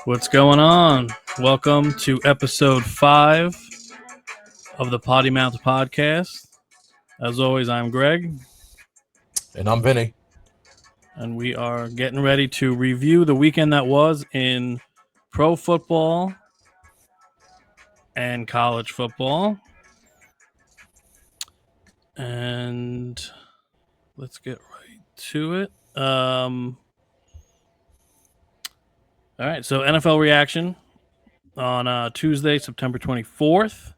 What's going on? Welcome to episode 5 of the Potty Mouth Podcast. As always, I'm Greg. And I'm Vinny. And we are getting ready to review the weekend that was in pro football and college football. And let's get right to it. All right, so NFL reaction on Tuesday, September 24th.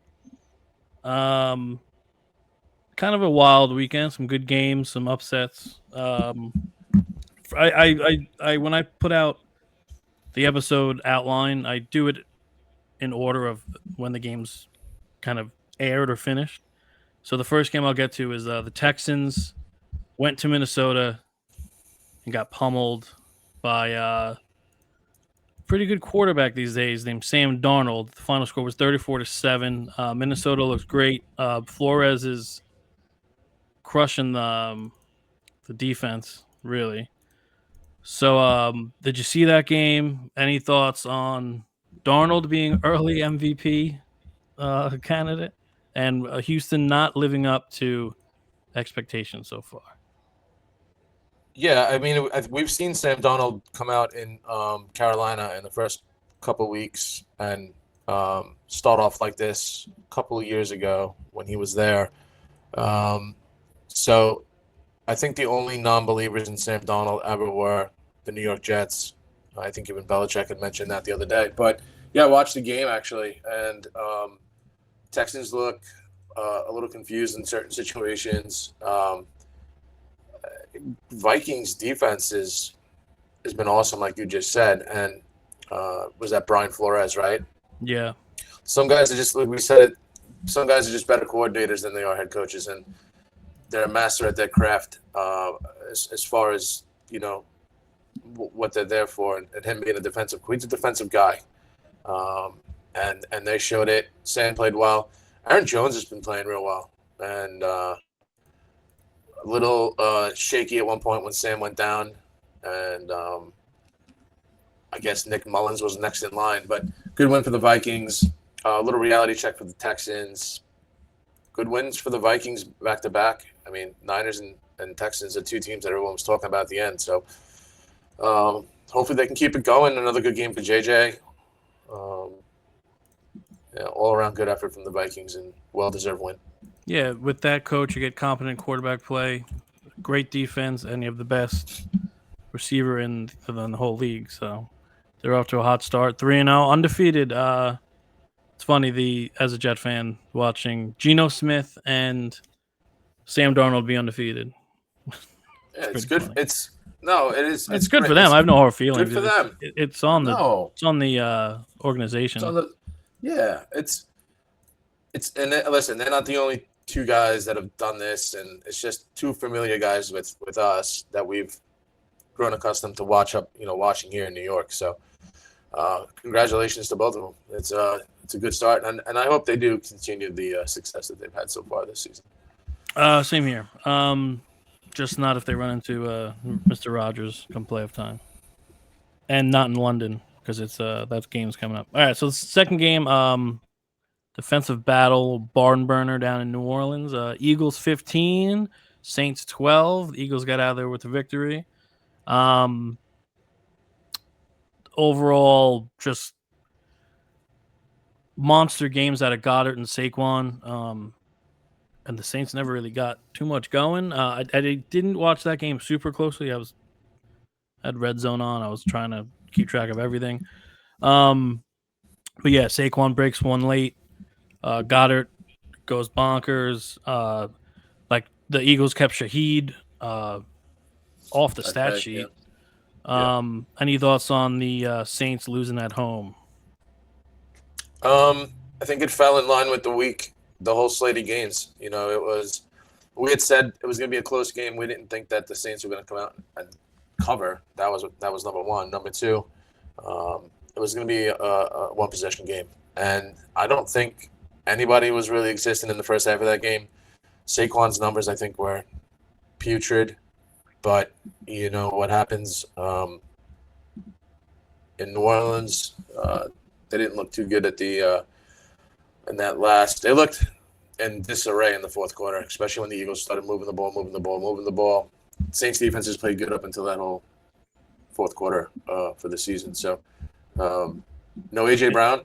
Kind of a wild weekend. Some good games, some upsets. I when I put out the episode outline, I do it in order of when the games kind of aired or finished. So the first game I'll get to is the Texans went to Minnesota and got pummeled by a pretty good quarterback these days named Sam Darnold. The final score was 34-7. Minnesota looks great. Flores is crushing the defense, really. So, did you see that game? Any thoughts on Darnold being early MVP candidate and Houston not living up to expectations so far? Yeah, I mean, we've seen Sam Darnold come out in Carolina in the first couple of weeks and start off like this a couple of years ago when he was there. So I think the only non-believers in Sam Darnold ever were the New York Jets. I think even Belichick had mentioned that the other day. But, yeah, I watched the game, actually, and Texans look a little confused in certain situations. Vikings defense has been awesome, like you just said, and was that Brian Flores, right? Yeah. Some guys are just, like we said it, some guys are just better coordinators than they are head coaches, and they're a master at their craft as far as, you know, what they're there for, and him being he's a defensive guy, and they showed it. Sam played well. Aaron Jones has been playing real well, and a little shaky at one point when Sam went down, and I guess Nick Mullins was next in line. But good win for the Vikings. A little reality check for the Texans. Good wins for the Vikings back to back. I mean, Niners and Texans are two teams that everyone was talking about at the end. So hopefully they can keep it going. Another good game for JJ. All around good effort from the Vikings and well-deserved win. Yeah, with that coach, you get competent quarterback play, great defense, and you have the best receiver in the whole league. So they're off to a hot start. 3-0, undefeated. It's funny, as a Jet fan, watching Geno Smith and Sam Darnold be undefeated. It's good. Funny. It's good for them. I have no hard feelings. Good for them. It's on the organization. Listen, they're not the only two guys that have done this, and it's just two familiar guys with us that we've grown accustomed to watching here in New York. So, congratulations to both of them. It's a good start, and I hope they do continue the success that they've had so far this season. Same here. Just not if they run into Mr. Rogers come playoff time, and not in London because it's that game's coming up. All right, so the second game, defensive battle, barn burner down in New Orleans. Eagles 15, Saints 12. The Eagles got out of there with the victory. Overall, just monster games out of Goddard and Saquon. And the Saints never really got too much going. I didn't watch that game super closely. I had Red Zone on. I was trying to keep track of everything. But yeah, Saquon breaks one late. Goddard goes bonkers. Like the Eagles kept Shaheed off the stat sheet. Yeah. Any thoughts on the Saints losing at home? I think it fell in line with the whole slate of games. You know, we had said it was going to be a close game. We didn't think that the Saints were going to come out and cover. That was number one. Number two, it was going to be a one possession game, and I don't think anybody was really existing in the first half of that game. Saquon's numbers, I think, were putrid, but you know what happens. in New Orleans. They didn't look too good at the in that last. They looked in disarray in the fourth quarter, especially when the Eagles started moving the ball. Saints defense has played good up until that whole fourth quarter for the season. So no A.J. Brown,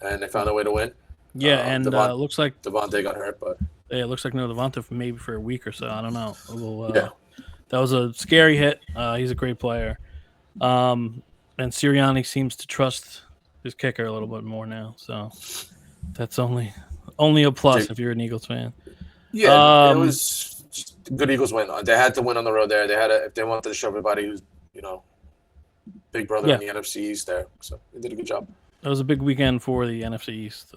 and they found a way to win. Yeah, and looks like Devontae got hurt, but it looks like no Devontae for maybe for a week or so. I don't know. Yeah. That was a scary hit. He's a great player. And Sirianni seems to trust his kicker a little bit more now. So that's only a plus if you're an Eagles fan. Yeah, it was just a good Eagles win. They had to win on the road there. They had if they wanted to show everybody who's big brother in the NFC East there. So they did a good job. It was a big weekend for the NFC East.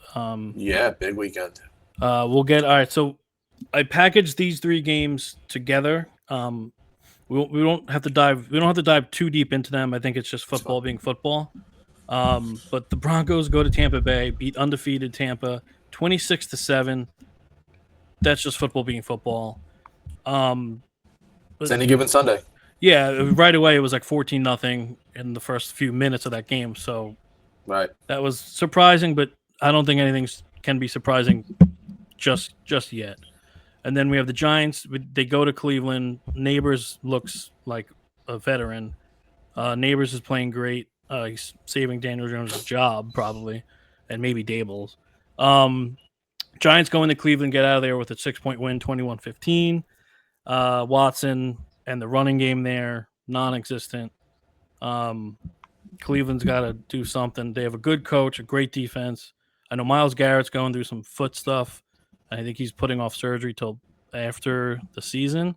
Yeah, big weekend. We'll get all right. So I packaged these three games together. We don't have to dive too deep into them. I think it's just football being football. But the Broncos go to Tampa Bay, beat undefeated Tampa 26-7. That's just football being football. It's any given Sunday. Yeah, right away it was like 14-0 in the first few minutes of that game. So right, that was surprising, but I don't think anything can be surprising just yet. And then we have the Giants. They go to Cleveland. Neighbors looks like a veteran. Neighbors is playing great. He's saving Daniel Jones' job probably, and maybe Dable's. Giants go into Cleveland, get out of there with a 6-point win, 21-15. Watson and the running game there, non-existent. Cleveland's got to do something. They have a good coach, a great defense. I know Myles Garrett's going through some foot stuff. I think he's putting off surgery till after the season.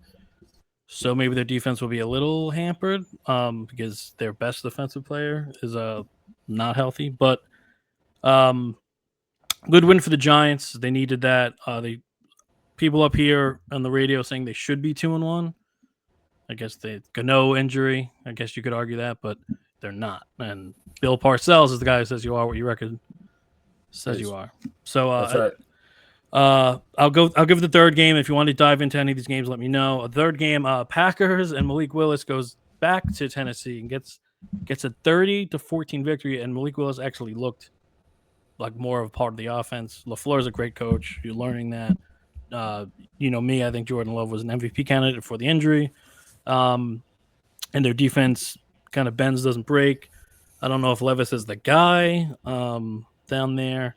So maybe their defense will be a little hampered because their best defensive player is not healthy. But good win for the Giants. They needed that. People up here on the radio saying they should be 2-1. I guess the Gano injury. I guess you could argue that, but they're not. And Bill Parcells is the guy who says you are what your record says you are. So that's right. I'll give the third game. If you want to dive into any of these games, let me know. A third game, Packers and Malik Willis goes back to Tennessee and gets a 30-14 victory. And Malik Willis actually looked like more of a part of the offense. LaFleur's a great coach. You're learning that. Me, I think Jordan Love was an MVP candidate for the injury. And their defense kind of bends, doesn't break. I don't know if Levis is the guy down there.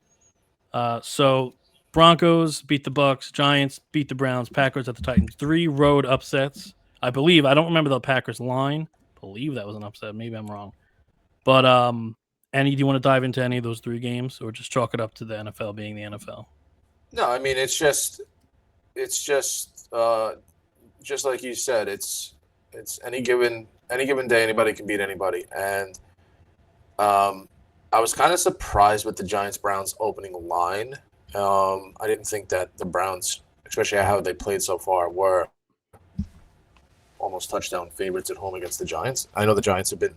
So Broncos beat the Bucks, Giants beat the Browns, Packers at the Titans. 3 road upsets. I believe. I don't remember the Packers line. I believe that was an upset. Maybe I'm wrong. But do you want to dive into any of those 3 games or just chalk it up to the NFL being the NFL? No, I mean it's just like you said, it's any given day anybody can beat anybody. And I was kind of surprised with the Giants-Browns opening line. I didn't think that the Browns, especially how they played so far, were almost touchdown favorites at home against the Giants. I know the Giants have been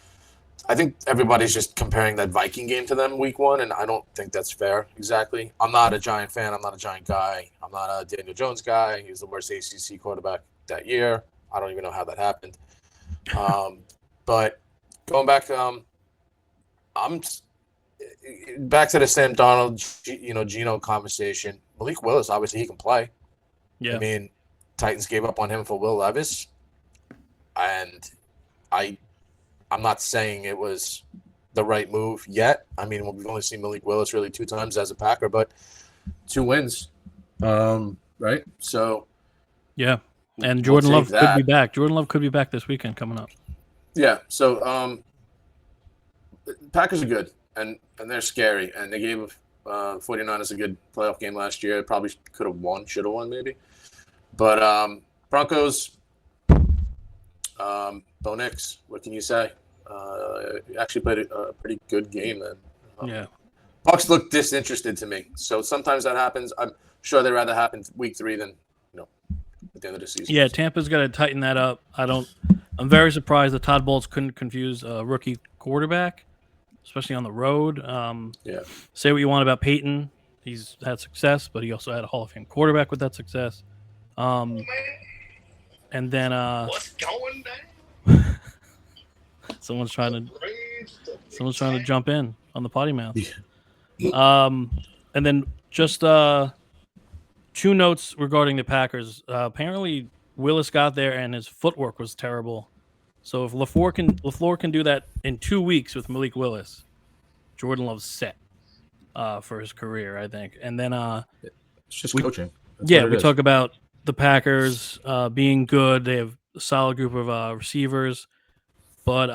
– I think everybody's just comparing that Viking game to them week 1, and I don't think that's fair exactly. I'm not a Giant fan. I'm not a Giant guy. I'm not a Daniel Jones guy. He was the worst ACC quarterback that year. I don't even know how that happened. But going back I'm back to the Sam Darnold, Geno conversation. Malik Willis, obviously, he can play. Yeah. I mean, Titans gave up on him for Will Levis, and I'm not saying it was the right move yet. I mean, we've only seen Malik Willis really 2 times as a Packer, but 2 wins, right? So, yeah. And Jordan Love could be back. Jordan Love could be back this weekend coming up. Yeah. So, Packers are good, and they're scary, and they gave 49ers a good playoff game last year. Probably could have won, should have won maybe. But Broncos, Bo Nix, what can you say? Actually played a pretty good game then. Yeah. Bucks look disinterested to me. So sometimes that happens. I'm sure they'd rather happen week 3 than at the end of the season. Yeah, Tampa's got to tighten that up. I'm very surprised that Todd Bowles couldn't confuse a rookie quarterback, especially on the road. Yeah. Say what you want about Peyton. He's had success, but he also had a Hall of Fame quarterback with that success. And then what's going down? someone's trying Someone's trying to jump in on the potty mouth. Yeah. And then just 2 notes regarding the Packers. Apparently, Willis got there and his footwork was terrible. So if LaFleur can do that in 2 weeks with Malik Willis, Jordan Love's set for his career, I think. And then It's just coaching. That's yeah, what it we is. talk about the Packers being good. They have a solid group of receivers, but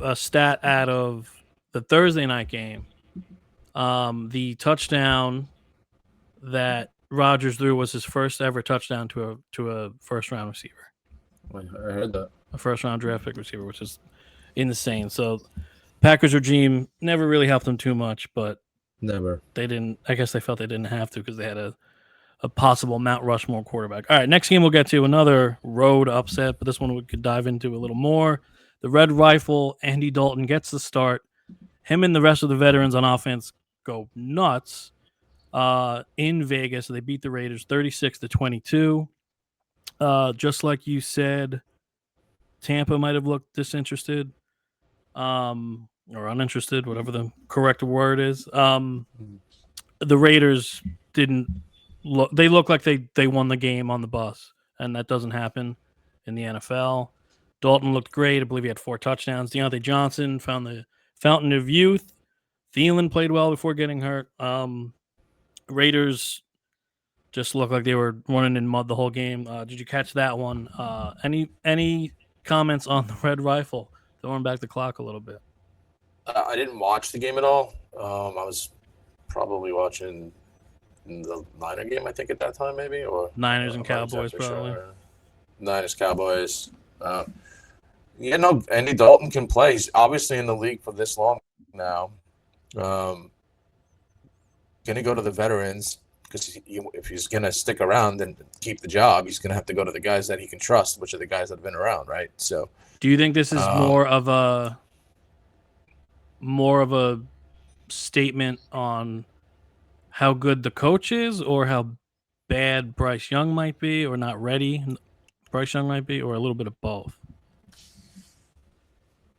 a stat out of the Thursday night game, the touchdown that Rodgers threw was his first ever touchdown to a first round receiver, I heard that. a first round draft pick receiver, which is insane. So Packers regime never really helped them too much, but Never. they didn't. I guess they felt they didn't have to because they had a possible Mount Rushmore quarterback. All right, next game we'll get to another road upset, but this one we could dive into a little more. The Red Rifle, Andy Dalton gets the start. Him and the rest of the veterans on offense go nuts in Vegas. They beat the Raiders 36-22. Just like you said, Tampa might have looked disinterested or uninterested, whatever the correct word is. The Raiders didn't look. They look like they won the game on the bus, and that doesn't happen in the NFL. Dalton looked great. I believe he had 4 touchdowns. Deontay Johnson found the fountain of youth. Thielen played well before getting hurt. Raiders just looked like they were running in mud the whole game. Did you catch that one? Any comments on the Red Rifle? Throwing back the clock a little bit. I didn't watch the game at all. I was probably watching the Niner game, I think, at that time, maybe, or Niners and I'm not Cowboys, exactly probably. sure. Niners, Cowboys. Andy Dalton can play. He's obviously in the league for this long now. Going to go to the veterans because if he's going to stick around and keep the job, he's going to have to go to the guys that he can trust, which are the guys that have been around, right? So, do you think this is more of a statement on how good the coach is, or how bad Bryce Young might be, or not ready Bryce Young might be, or a little bit of both?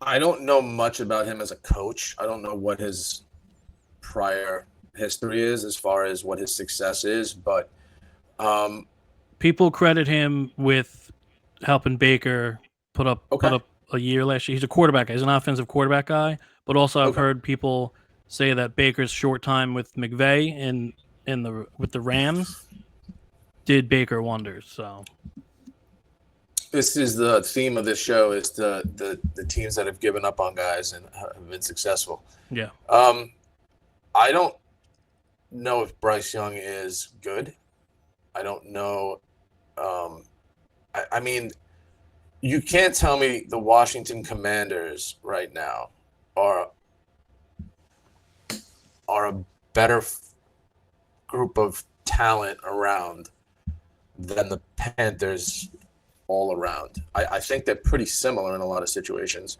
I don't know much about him as a coach. I don't know what his prior history is as far as what his success is, but people credit him with helping Baker put up a year last year. He's a quarterback. He's an offensive quarterback guy, but also I've heard people say that Baker's short time with McVay with the Rams did Baker wonders. So this is the theme of this show: is the teams that have given up on guys and have been successful. Yeah. I don't know if Bryce Young is good. I don't know. I mean, you can't tell me the Washington Commanders right now are a better group of talent around than the Panthers all around. I think they're pretty similar in a lot of situations.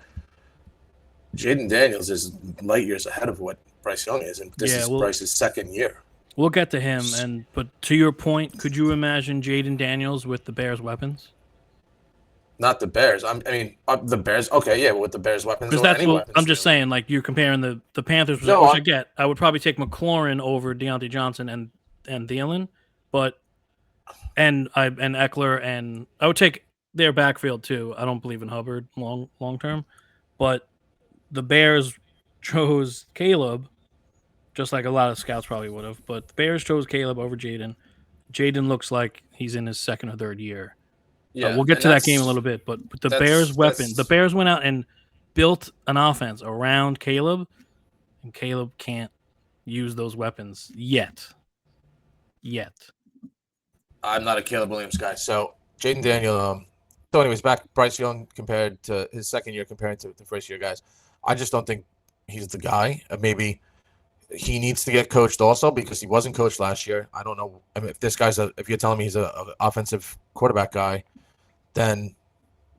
Jaden Daniels is light years ahead of what Bryce Young is, and this is Bryce's second year. We'll get to him, but to your point, could you imagine Jaden Daniels with the Bears' weapons? Not the Bears. I mean, the Bears. Okay, yeah, with the Bears' weapons. Because that's what I'm just saying. Like, you're comparing the Panthers, which I get. I would probably take McLaurin over Deontay Johnson and Thielen, and Eckler, and I would take their backfield too. I don't believe in Hubbard long term, but the Bears chose Caleb, just like a lot of scouts probably would have. But the Bears chose Caleb over Jaden. Jaden looks like he's in his second or third year. Yeah, we'll get to that game a little bit. But the Bears' weapon, the Bears went out and built an offense around Caleb, and Caleb can't use those weapons yet. I'm not a Caleb Williams guy. So Jaden Daniel. So anyways, back Bryce Young compared to his second year compared to the first year guys. I just don't think he's the guy. Maybe he needs to get coached also because he wasn't coached last year. I don't know. I mean, if you're telling me he's an offensive quarterback guy, then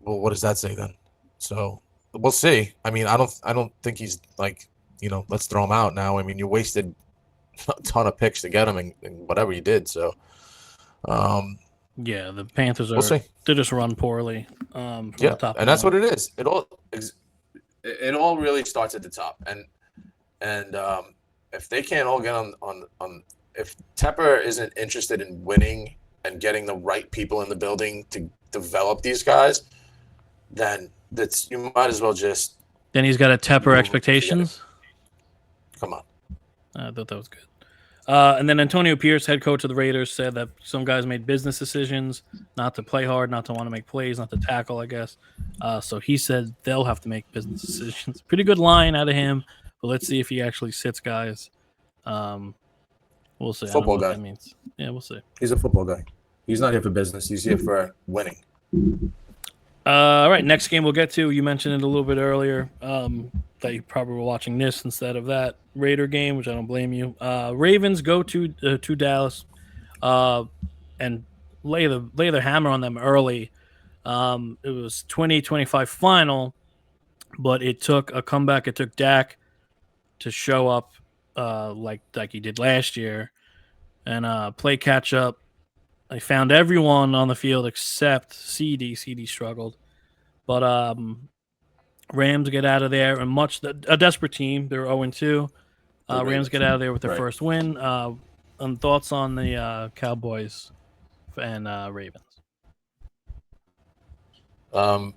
what does that say then? So we'll see. I mean, I don't think he's like, let's throw him out now. I mean, you wasted a ton of picks to get him and whatever you did. So yeah, the Panthers we'll see. They just run poorly. Yeah, and that's what it is. it all really starts at the top, and if they can't all get on if Tepper isn't interested in winning and getting the right people in the building to develop these guys, then you might as well just. Then he's got to temper Forget it. expectations. Come on. I thought that was good. And then Antonio Pierce, head coach of the Raiders, said that some guys made business decisions not to play hard, not to want to make plays, not to tackle, I guess. So he said they'll have to make business decisions. Pretty good line out of him, but let's see if he actually sits guys. We'll see. Football I don't know guy. what that means. Yeah, we'll see. He's a football guy. He's not here for business. He's here for winning. All right, next game we'll get to. You mentioned it a little bit earlier that you probably were watching this instead of that Raider game, which I don't blame you. Ravens go to Dallas and lay their hammer on them early. It was 20-25 final, but it took a comeback. It took Dak to show up like he did last year and play catch up. They found everyone on the field except CD. CD struggled. But Rams get out of there, and a desperate team. They're 0-2. Rams get out of there with their first win. And thoughts on the Cowboys and Ravens? The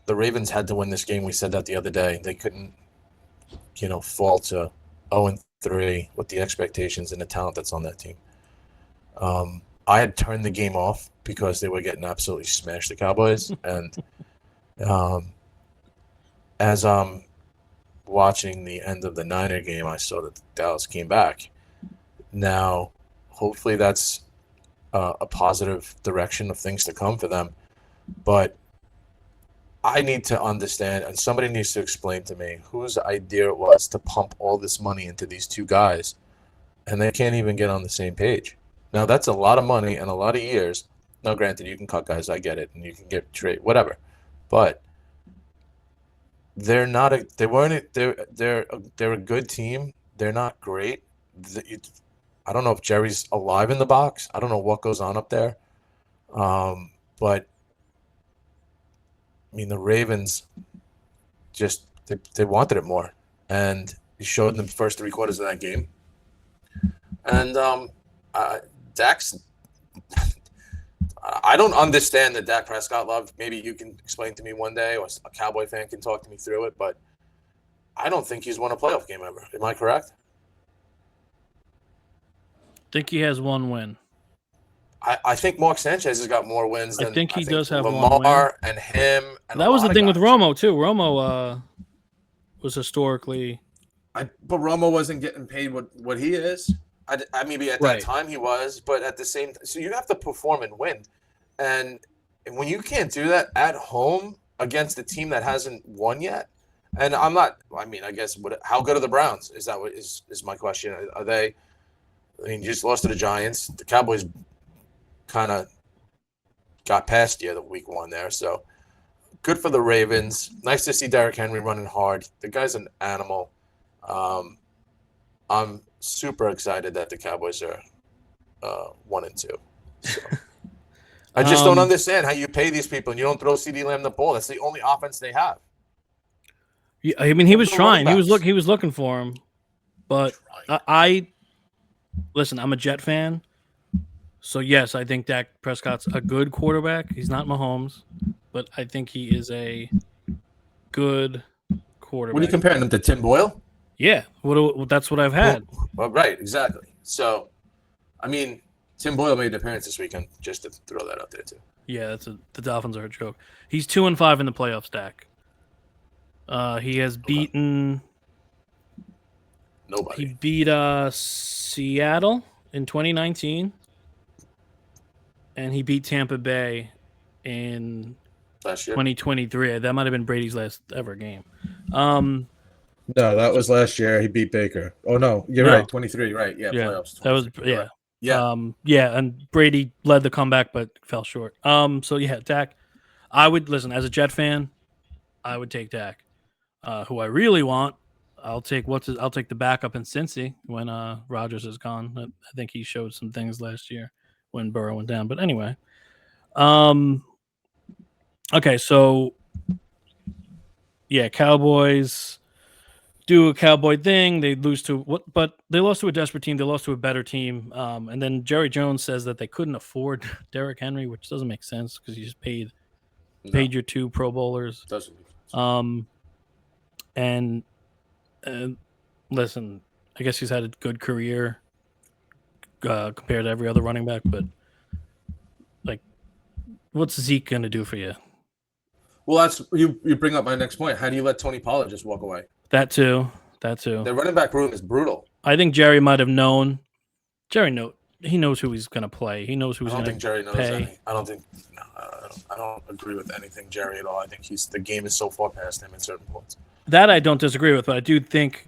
Ravens had to win this game. We said that the other day. They couldn't, fall to 0-3 with the expectations and the talent that's on that team. I had turned the game off because they were getting absolutely smashed, the Cowboys. And as I'm watching the end of the Niner game, I saw that Dallas came back. Now, hopefully that's a positive direction of things to come for them. But I need to understand, and somebody needs to explain to me whose idea it was to pump all this money into these two guys, and they can't even get on the same page. Now, that's a lot of money and a lot of years. Now, granted, you can cut guys. I get it, and you can get trade, whatever. But they're not a. They weren't. They're a good team. They're not great. I don't know if Jerry's alive in the box. I don't know what goes on up there. But I mean, the Ravens just they wanted it more, and he showed in the first three quarters of that game. And Dak's. I don't understand the Dak Prescott love. Maybe you can explain to me one day, or a Cowboy fan can talk to me through it. But I don't think he's won a playoff game ever. Am I correct? I think he has one win. I think Mark Sanchez has got more wins than I think he does have Lamar one win. And him. And that was the thing with Romo too. Romo was historically, but Romo wasn't getting paid what he is. I maybe at that time he was, but at the same time, so you have to perform and win, and when you can't do that at home against a team that hasn't won yet, and I'm not. I mean, I guess how good are the Browns? Is that what is my question? Are they? I mean, you just lost to the Giants. The Cowboys kind of got past you the week one there, so good for the Ravens. Nice to see Derrick Henry running hard. The guy's an animal. I'm super excited that the Cowboys are 1-2. So. I just don't understand how you pay these people and you don't throw CeeDee Lamb the ball. That's the only offense they have. Yeah, I mean, he was trying. He was looking for him, but I listen. I'm a Jet fan, so yes, I think Dak Prescott's a good quarterback. He's not Mahomes, but I think he is a good quarterback. What are you comparing him to, Tim Boyle? Yeah, that's what I've had. Well, right, exactly. So, I mean, Tim Boyle made an appearance this weekend, just to throw that out there too. Yeah, the Dolphins are a joke. He's 2-5 in the playoffs, Dak. He has beaten nobody. He beat Seattle in 2019, and he beat Tampa Bay in last year. 2023. That might have been Brady's last ever game. No, that was last year. He beat Baker. Oh no, you're right. 23, right? Yeah, playoffs. That was right. Yeah, and Brady led the comeback but fell short. So yeah, Dak. I would listen as a Jet fan. I would take Dak. Who I really want, I'll take the backup in Cincy when Rodgers is gone. I think he showed some things last year when Burrow went down. But anyway, okay, so yeah, Cowboys do a Cowboy thing. They lose to what? But they lost to a desperate team. They lost to a better team. And then Jerry Jones says that they couldn't afford Derrick Henry, which doesn't make sense because you just paid your 2 Pro Bowlers. Doesn't make sense. And listen, I guess he's had a good career compared to every other running back, but like, what's Zeke gonna do for you? Well, that's you bring up my next point. How do you let Tony Pollard just walk away? That too. The running back room is brutal. I think Jerry might have known. He knows who he's gonna play. He knows who's I don't gonna think Jerry knows pay. any. I don't think. No, I don't agree with anything Jerry at all. I think the game is so far past him at certain points. That I don't disagree with, but I do think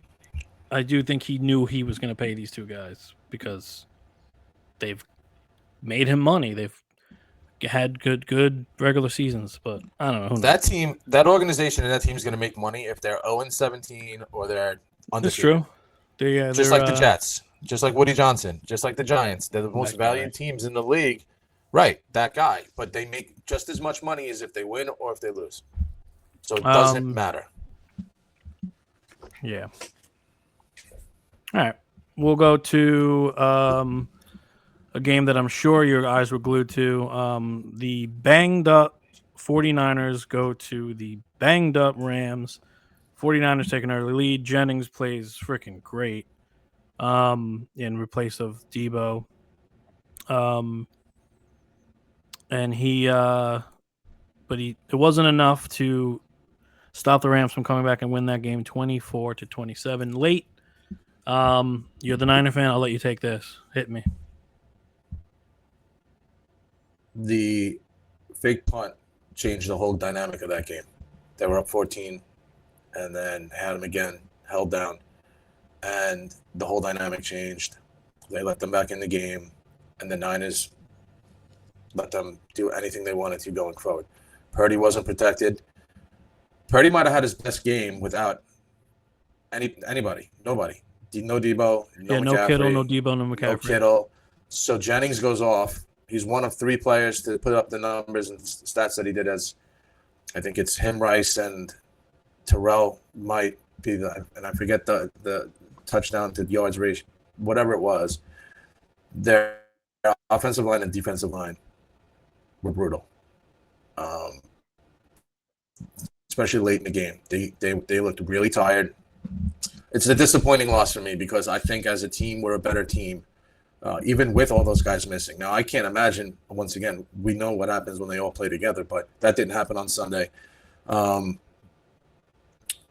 he knew he was gonna pay these 2 guys because they've made him money. They've had good regular seasons, but I don't know. Who knows? That team, that organization, and that team is going to make money if they're 0-17 or they're undefeated. That's true. Just like the Jets, just like Woody Johnson, just like the Giants. They're the most valued teams in the league. Right, that guy. But they make just as much money as if they win or if they lose. So it doesn't matter. Yeah. All right. We'll go to a game that I'm sure your eyes were glued to. The banged up 49ers go to the banged up Rams. 49ers take an early lead. Jennings plays freaking great in place of Debo. And it wasn't enough to stop the Rams from coming back and win that game 24-27 late. You're the Niner fan. I'll let you take this. Hit me. The fake punt changed the whole dynamic of that game. They were up 14 and then had them again, held down, and the whole dynamic changed. They let them back in the game, and the Niners let them do anything they wanted to going forward. Purdy wasn't protected. Purdy might have had his best game without anybody. Nobody. No Debo, no McCaffrey. No Kittle, no Debo, no McCaffrey. No Kittle. So Jennings goes off. He's one of 3 players to put up the numbers and stats that he did as, I think it's him, Rice, and Terrell might be and I forget the touchdown to yards ratio, whatever it was. Their offensive line and defensive line were brutal, especially late in the game. They looked really tired. It's a disappointing loss for me because I think as a team we're a better team. Even with all those guys missing. Now, I can't imagine, once again, we know what happens when they all play together, but that didn't happen on Sunday.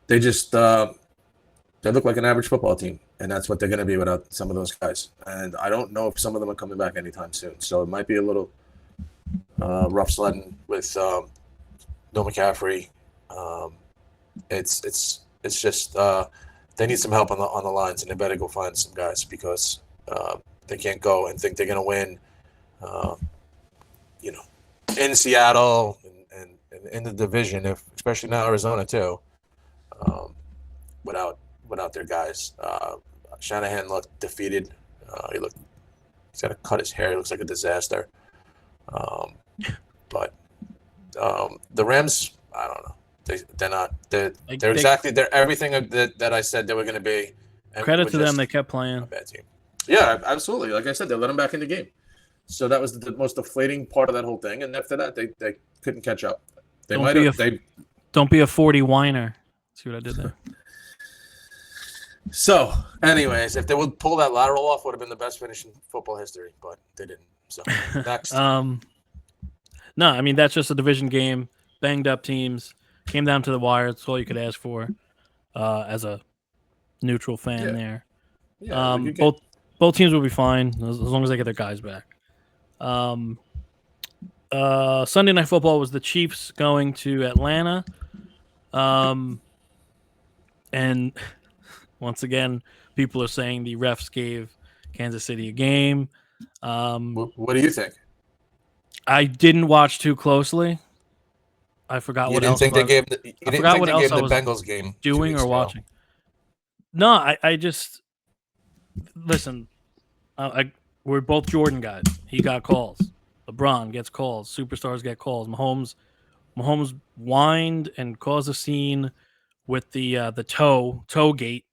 They just they look like an average football team, and that's what they're going to be without some of those guys. And I don't know if some of them are coming back anytime soon. So it might be a little rough sledding with no McCaffrey. It's just they need some help on the lines, and they better go find some guys because they can't go and think they're going to win, in Seattle and in the division, especially now Arizona too, without their guys. Shanahan looked defeated. He's got to cut his hair. He looks like a disaster. But the Rams, I don't know. They're not. They're everything that I said they were going to be. Credit to them, they kept playing. A bad team. Yeah, absolutely. Like I said, they let them back in the game. So that was the most deflating part of that whole thing. And after that, they couldn't catch up. Don't be a 40 whiner. See what I did there? So, anyways, if they would pull that lateral off, would have been the best finish in football history, but they didn't. So next. No, I mean that's just a division game. Banged up teams came down to the wire. That's all you could ask for as a neutral fan there. Yeah, both teams will be fine as long as they get their guys back. Sunday Night Football was the Chiefs going to Atlanta. And once again, people are saying the refs gave Kansas City a game. What do you think? I didn't watch too closely. I forgot what else. I forgot what else I was Bengals game doing or watching. No, I just listen. We're both Jordan guys. He got calls. LeBron gets calls. Superstars get calls. Mahomes whined and caused a scene with the toe gate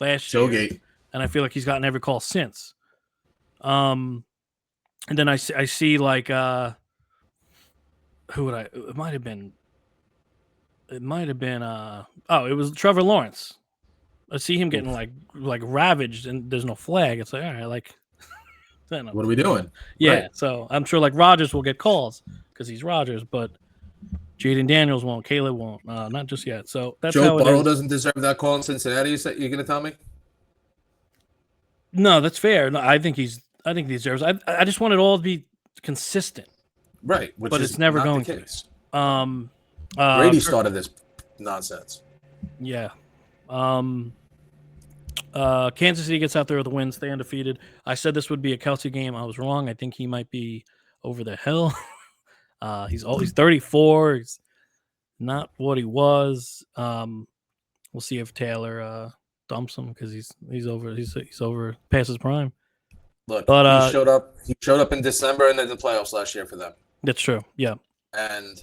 last year, Showgate. and I feel like he's gotten every call since. And then I see like who would I? It might have been. It might have been. It was Trevor Lawrence. I see him getting like ravaged, and there's no flag. It's like, all right, like, What are we doing? Yeah, Right. so I'm sure like Rodgers will get calls because he's Rodgers, but Jaden Daniels won't. Caleb won't. Not just yet. So that's Joe how it Burrow is. doesn't deserve that call in Cincinnati. You're going to tell me? No, that's fair. No, I think he deserves. I just want it all to be consistent, Right, which but is it's never not going the case. to. Brady started this nonsense. Yeah. Kansas City gets out there with a win, stay undefeated. I said this would be a Kelsey game. I was wrong. I think he might be over the hill. He's 34. He's not what he was. We'll see if Taylor dumps him because he's over. He's over past his prime. Look, But he showed up. He showed up in December and then the playoffs last year for them. That's true. Yeah. And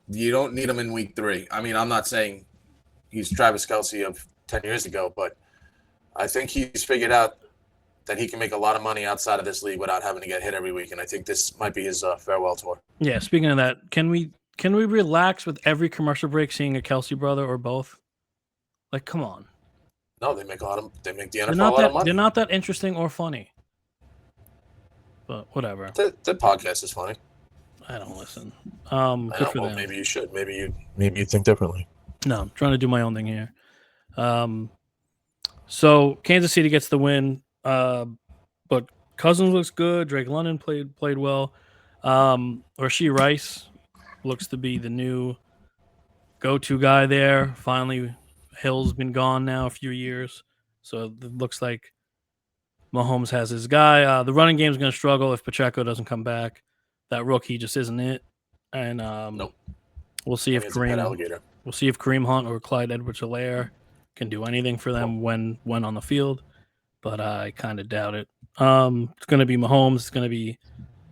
you don't need him in week 3. I mean, I'm not saying he's Travis Kelce of 10 years ago, but I think he's figured out that he can make a lot of money outside of this league without having to get hit every week. And I think this might be his farewell tour. Yeah. Speaking of that, can we relax with every commercial break seeing a Kelsey brother or both? Like, come on. No, they make the NFL a lot of money. They're not that interesting or funny. But whatever. The podcast is funny. I don't listen. Good for them. Maybe you should. Maybe you think differently. No, I'm trying to do my own thing here. So Kansas City gets the win, but Cousins looks good. Drake London played well. Rashee Rice looks to be the new go-to guy there. Finally, Hill's been gone now a few years, so it looks like Mahomes has his guy. The running game is going to struggle if Pacheco doesn't come back. That rookie just isn't it. And nope. We'll see if Kareem Hunt or Clyde Edwards-Helaire can do anything for them when on the field, but I kind of doubt it. It's going to be Mahomes. It's going to be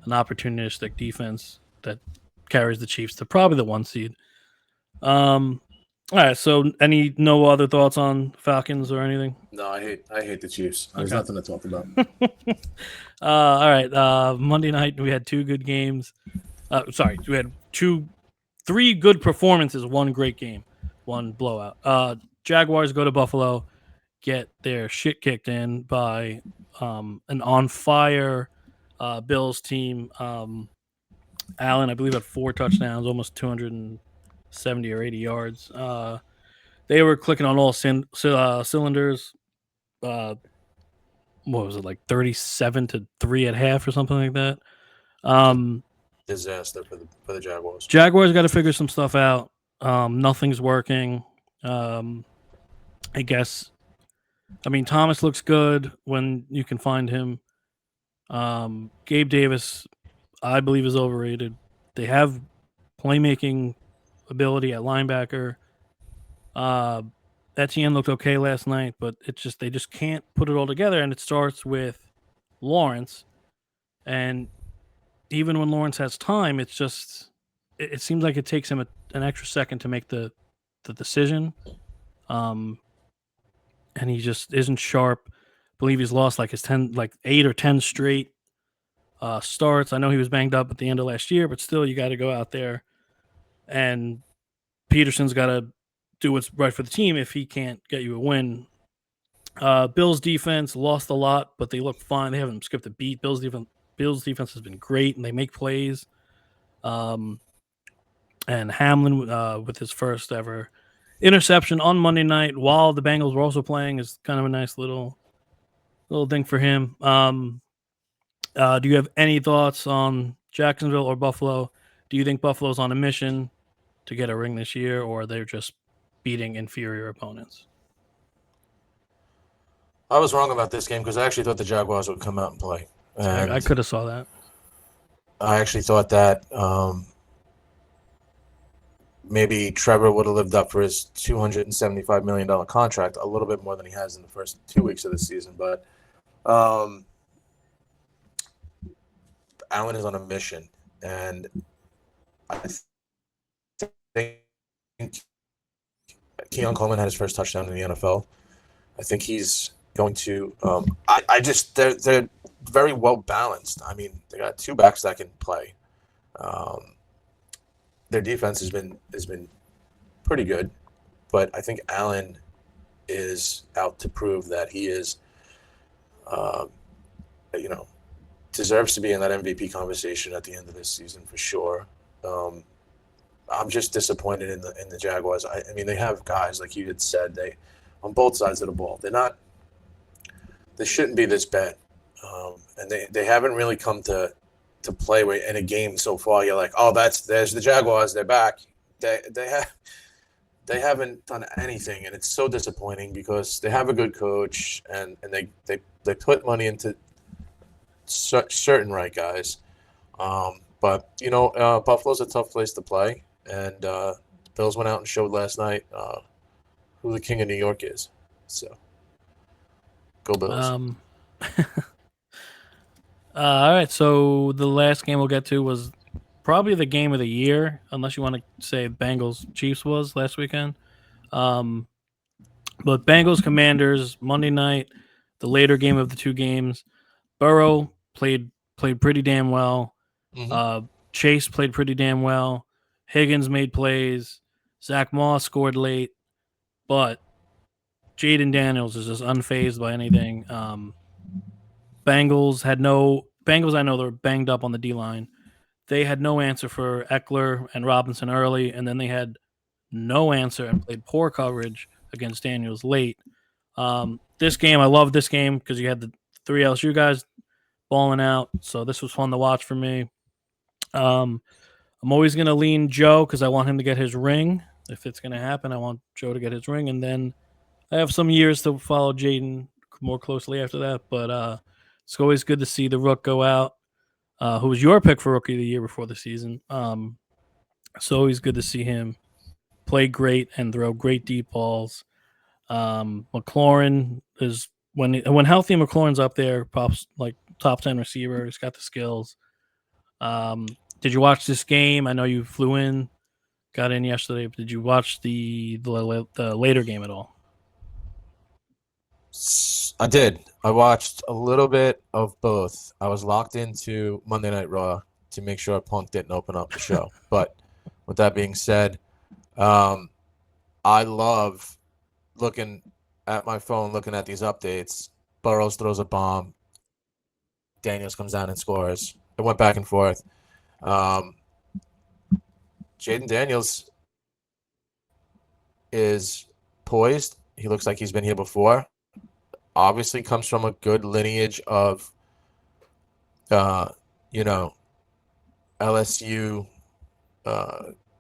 an opportunistic defense that carries the Chiefs to probably the 1 seed. All right. So, no other thoughts on Falcons or anything? No, I hate the Chiefs. There's nothing to talk about. All right. Monday night we had 2 good games. We had 3 good performances, 1 great game, 1 blowout. Jaguars go to Buffalo, get their shit kicked in by an on fire Bills team. Allen, I believe, had 4 touchdowns, almost 270 or 80 yards. They were clicking on all cylinders. What was it, like 37-3 at half or something like that? Disaster for the Jaguars. Jaguars got to figure some stuff out. Nothing's working. I guess. I mean, Thomas looks good when you can find him. Gabe Davis, I believe, is overrated. They have playmaking ability at linebacker. Etienne looked okay last night, but they just can't put it all together. And it starts with Lawrence. And even when Lawrence has time, it seems like it takes him an extra second to make the decision. And he just isn't sharp. I believe he's lost like 8 or 10 straight starts. I know he was banged up at the end of last year, but still, you got to go out there. And Peterson's got to do what's right for the team if he can't get you a win. Bills defense lost a lot, but they look fine. They haven't skipped a beat. Bills defense has been great, and they make plays. And Hamlin with his first ever interception on Monday night while the Bengals were also playing is kind of a nice little thing for him. Do you have any thoughts on Jacksonville or Buffalo? Do you think Buffalo's on a mission to get a ring this year, or they're just beating inferior opponents? I was wrong about this game because I actually thought the Jaguars would come out and play. And I could have saw that. I actually thought that maybe Trevor would have lived up for his $275 million contract a little bit more than he has in the first 2 weeks of the season. But Allen is on a mission, and I think Keon Coleman had his first touchdown in the NFL. I think he's going to. I just they're very well balanced. I mean, they got two backs that can play. Their defense has been pretty good, but I think Allen is out to prove that he is, deserves to be in that MVP conversation at the end of this season for sure. I'm just disappointed in the Jaguars. I mean, they have guys like you had said. They on both sides of the ball. They shouldn't be this bad, and they haven't really come to play in a game so far. You're like, oh, there's the Jaguars. They're back. They haven't done anything, and it's so disappointing because they have a good coach and they put money into certain right guys. But Buffalo's a tough place to play, and the Bills went out and showed last night who the king of New York is. So go Bills. All right, so the last game we'll get to was probably the game of the year, unless you want to say Bengals Chiefs was last weekend. But Bengals Commanders Monday night, the later game of the two games. Burrow played pretty damn well. Mm-hmm. Chase played pretty damn well. Higgins made plays. Zach Moss scored late, but Jaden Daniels is just unfazed by anything. Bengals, I know they're banged up on the D-line. They had no answer for Eckler and Robinson early, and then they had no answer and played poor coverage against Daniels late. This game, I love this game because you had the three LSU guys balling out, so this was fun to watch for me. I'm always going to lean Joe because I want him to get his ring. If it's going to happen, I want Joe to get his ring, and then I have some years to follow Jaden more closely after that, but it's always good to see the Rook go out, who was your pick for Rookie of the Year before the season. It's always good to see him play great and throw great deep balls. McLaurin is when healthy, McLaurin's up there, pops like top 10 receiver. He's got the skills. Did you watch this game? I know you flew in, got in yesterday. But did you watch the later game at all? I did. I watched a little bit of both. I was locked into Monday Night Raw to make sure Punk didn't open up the show. But with that being said, I love looking at my phone, looking at these updates. Burrows throws a bomb. Daniels comes down and scores. It went back and forth. Jaden Daniels is poised. He looks like he's been here before. Obviously comes from a good lineage of, LSU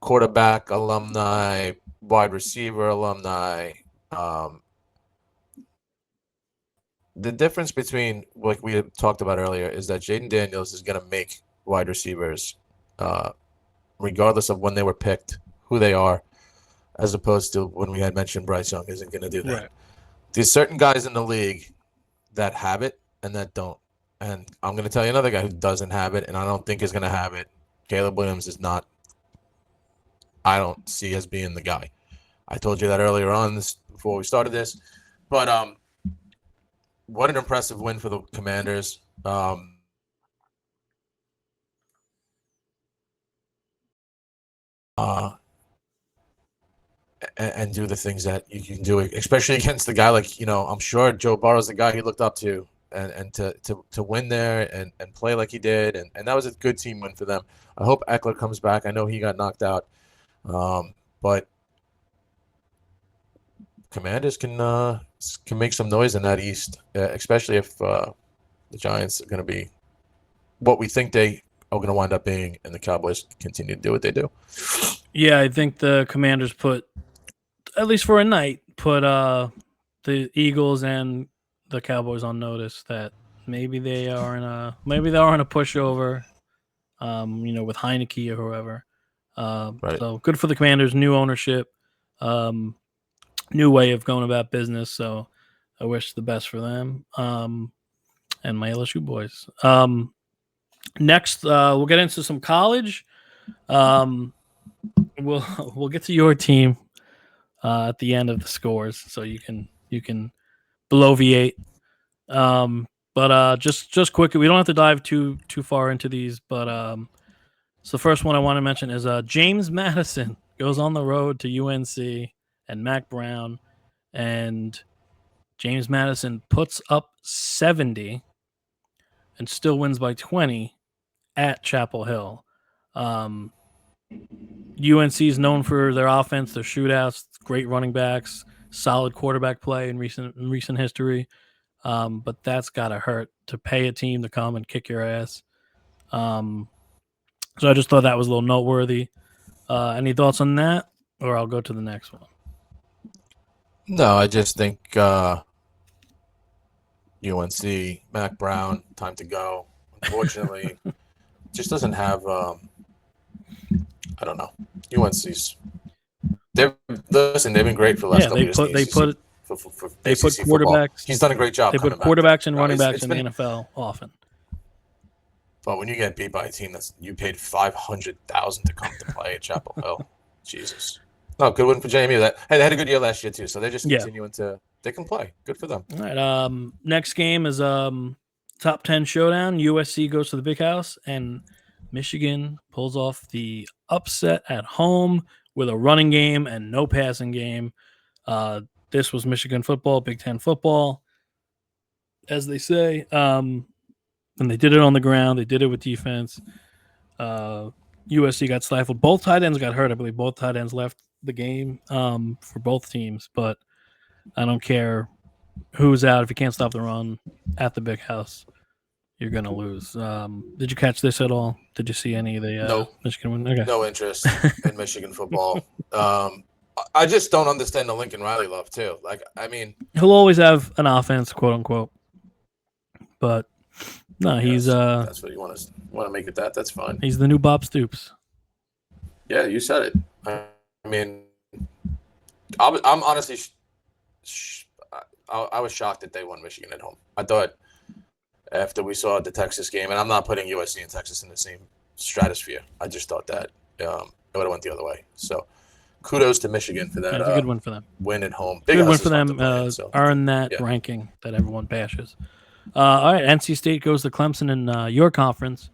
quarterback alumni, wide receiver alumni. The difference between what we had talked about earlier is that Jaden Daniels is going to make wide receivers, regardless of when they were picked, who they are, as opposed to when we had mentioned Bryce Young isn't going to do that. Right. There's certain guys in the league that have it and that don't. And I'm going to tell you another guy who doesn't have it and I don't think is going to have it. Caleb Williams is not, I don't see as being the guy. I told you that earlier on before we started this. But what an impressive win for the Commanders. And do the things that you can do, especially against the guy like, I'm sure Joe Burrow's the guy he looked up to, and to win there and play like he did. And that was a good team win for them. I hope Eckler comes back. I know he got knocked out. But Commanders can make some noise in that East, especially if the Giants are going to be what we think they are going to wind up being, and the Cowboys continue to do what they do. Yeah, I think the Commanders put, at least for a night, the Eagles and the Cowboys on notice that maybe they are in a pushover, with Heineke or whoever. Right. So good for the Commanders, new ownership, new way of going about business. So I wish the best for them, and my LSU boys. Next, we'll get into some college. We'll get to your team. at the end of the scores, so you can bloviate. But just quickly, we don't have to dive too far into these, but so the first one I want to mention is James Madison goes on the road to UNC and Mac Brown, and James Madison puts up 70 and still wins by 20 at Chapel Hill. UNC is known for their offense, their shootouts, great running backs, solid quarterback play in recent history. But that's gotta hurt to pay a team to come and kick your ass. So I just thought that was a little noteworthy. Any thoughts on that, or I'll go to the next one? No, I just think UNC, Mac Brown, time to go. Unfortunately, just doesn't have. I don't know. UNC's. They've been great for the last couple years. They put quarterbacks. Football. He's done a great job. They put quarterbacks and running backs in the NFL often. But when you get beat by a team you paid $500,000 to come to play at Chapel Hill, Jesus. No, good win for JMU. They had a good year last year too, so they're just continuing to. They can play. Good for them. All right. Next game is top 10 showdown. USC goes to the Big House, and Michigan pulls off the upset at home with a running game and no passing game. This was Michigan football, Big Ten football, as they say. And they did it on the ground. They did it with defense. USC got stifled. Both tight ends got hurt. I believe both tight ends left the game for both teams. But I don't care who's out. If you can't stop the run at the Big House, you're going to lose. Did you catch this at all? Did you see any of the Michigan win? Okay. No interest in Michigan football. I just don't understand the Lincoln Riley love, too. He'll always have an offense, quote unquote. But no, he's that's what you want to make it that. That's fine. He's the new Bob Stoops. Yeah, you said it. I'm honestly I was shocked that they won Michigan at home. I thought after we saw the Texas game, and I'm not putting USC and Texas in the same stratosphere. I just thought that it would have went the other way. So kudos to Michigan for that. Yeah, it's a good win for them. Win at home. Good win for them. Earn that ranking that everyone bashes. All right, NC State goes to Clemson in your conference.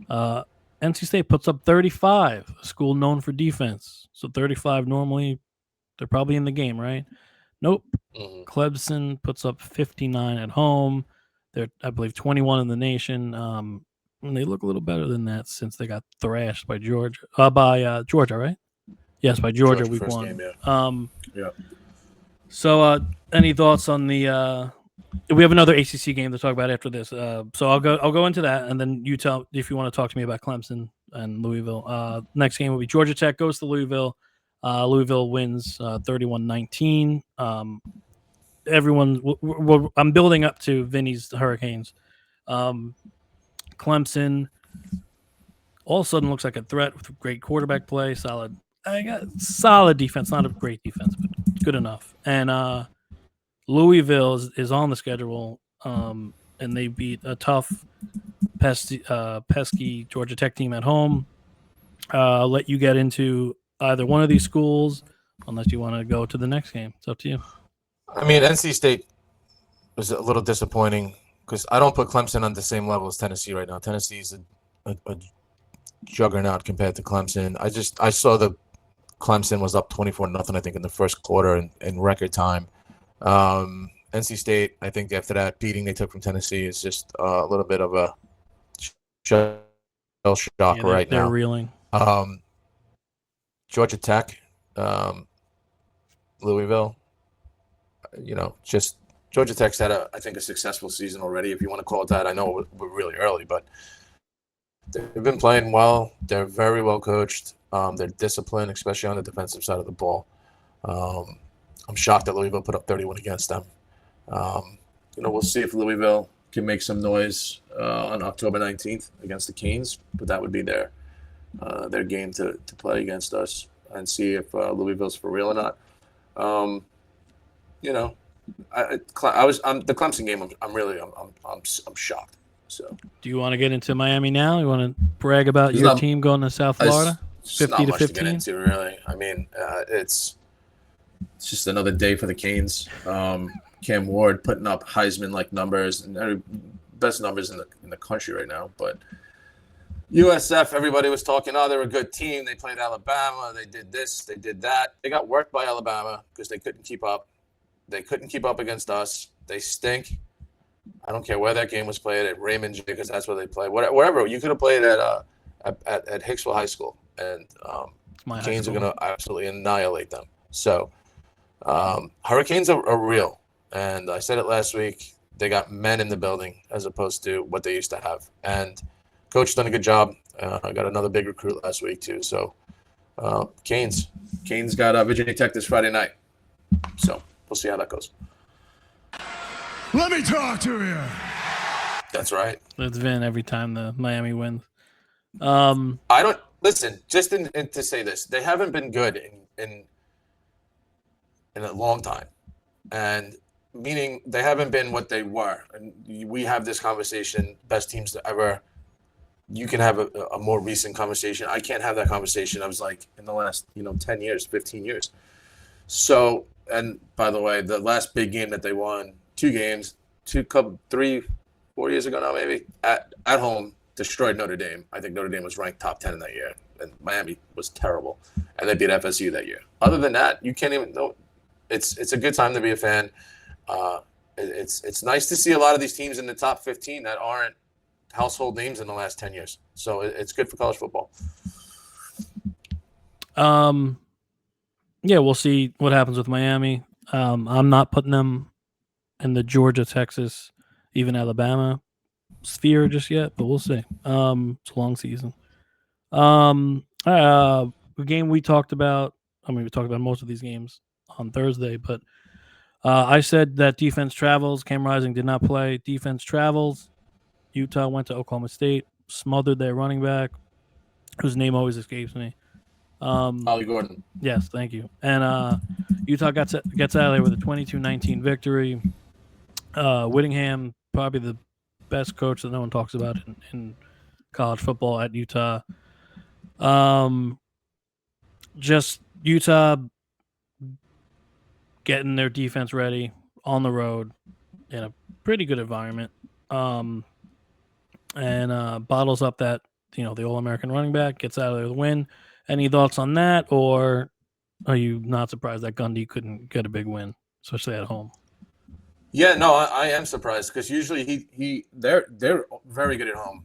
NC State puts up 35, a school known for defense. So 35 normally, they're probably in the game, right? Nope. Mm-hmm. Clemson puts up 59 at home. They're, I believe, 21 in the nation. And they look a little better than that since they got thrashed by Georgia. Georgia, right? Yes, by Georgia week one. Game, yeah. So, any thoughts on the? We have another ACC game to talk about after this. So I'll go into that, and then you tell if you want to talk to me about Clemson and Louisville. Next game will be Georgia Tech goes to Louisville. Louisville wins 31-19. I'm building up to Vinny's Hurricanes. Clemson all of a sudden looks like a threat with great quarterback play, solid defense, not a great defense, but good enough. And Louisville is on the schedule, and they beat a tough, pesky Georgia Tech team at home. I'll let you get into either one of these schools, unless you want to go to the next game. It's up to you. NC State was a little disappointing because I don't put Clemson on the same level as Tennessee right now. Tennessee is a juggernaut compared to Clemson. I saw the Clemson was up 24-0, I think, in the first quarter in record time. NC State, I think after that beating they took from Tennessee is just a little bit of a shell shock right now. They're reeling. Georgia Tech, Louisville, just Georgia Tech's had I think a successful season already, if you want to call it that. I know we're really early, but they've been playing well. They're very well coached. They're disciplined, especially on the defensive side of the ball. I'm shocked that Louisville put up 31 against them. We'll see if Louisville can make some noise on October 19th against the Canes, but that would be their game to play against us and see if Louisville's for real or not. The Clemson game. I'm shocked. So, do you want to get into Miami now? You want to brag about your team going to South Florida, 50 to 15? To get into, really. It's just another day for the Canes. Cam Ward putting up Heisman-like numbers and best numbers in the country right now. But USF, everybody was talking, oh, they're a good team. They played Alabama. They did this. They did that. They got worked by Alabama because they couldn't keep up. They couldn't keep up against us. They stink. I don't care where that game was played, at Raymond J, because that's where they play. Wherever. You could have played at Hicksville High School, and Canes are going to absolutely annihilate them. So Hurricanes are real. And I said it last week. They got men in the building as opposed to what they used to have. And Coach done a good job. I got another big recruit last week, too. So Canes got Virginia Tech this Friday night. So we'll see how that goes. Let me talk to you. That's right. It's Vin every time the Miami wins. I don't listen. Just to say this, they haven't been good in a long time, and meaning they haven't been what they were. And we have this conversation: best teams to ever. You can have a more recent conversation. I can't have that conversation. I was like in the last 10 years, 15 years. So, and by the way, the last big game that they won. 2 games, 3, 4 years ago now, maybe at home, destroyed Notre Dame. I think Notre Dame was ranked top 10 in that year, and Miami was terrible, and they beat FSU that year. Other than that, you can't even know. It's a good time to be a fan. It's nice to see a lot of these teams in the top 15 that aren't household names in the last 10 years. So it's good for college football. Yeah, we'll see what happens with Miami. I'm not putting them in the Georgia, Texas, even Alabama sphere just yet, but we'll see. It's a long season. The game we talked about, we talked about most of these games on Thursday, but I said that defense travels. Cam Rising did not play. Defense travels. Utah went to Oklahoma State, smothered their running back, whose name always escapes me. Ollie Gordon. Yes, thank you. And Utah gets out of there with a 22-19 victory. Whittingham, probably the best coach that no one talks about in college football at Utah. Just Utah getting their defense ready on the road in a pretty good environment. And bottles up that, the All-American running back, gets out of there with a win. Any thoughts on that, or are you not surprised that Gundy couldn't get a big win, especially at home? Yeah, no, I am surprised because usually they're very good at home.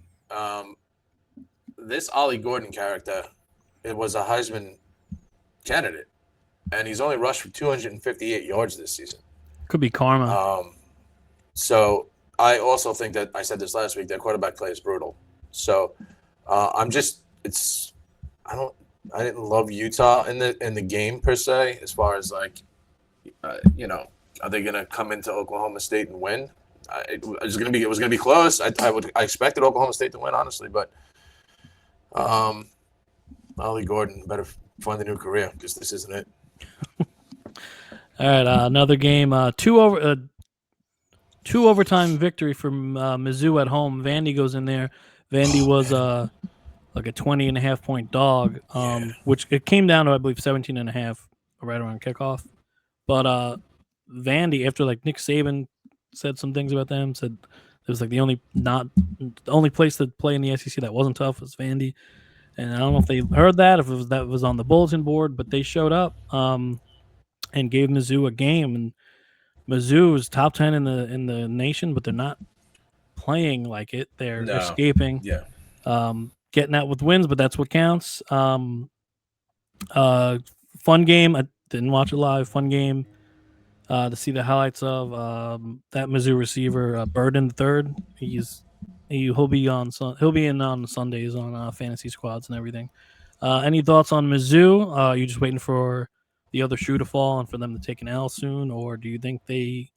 This Ollie Gordon character, it was a Heisman candidate, and he's only rushed for 258 yards this season. Could be karma. So I also think that I said this last week. Their quarterback play is brutal. So I didn't love Utah in the game per se, as far as like, are they going to come into Oklahoma State and win? It was going to be close. I expected Oklahoma State to win, honestly, but Ollie Gordon better find a new career because this isn't it. All right, another game. Two overtime victory for Mizzou at home. Vandy goes in there. Vandy was like a 20.5 point dog, which it came down to, I believe, 17.5 right around kickoff. But Vandy, after like Nick Saban said some things about them, said it was like the only place to play in the SEC that wasn't tough was Vandy. And I don't know if they heard that, if that was on the bulletin board, but they showed up and gave Mizzou a game. And Mizzou is top 10 in the nation, but they're not playing like it. They're escaping. Yeah. Getting out with wins, but that's what counts. Fun game. I didn't watch it live. Fun game to see the highlights of that Mizzou receiver, Burden III. He'll be in on Sundays on fantasy squads and everything. Any thoughts on Mizzou? Are you just waiting for the other shoe to fall and for them to take an L soon, or do you think they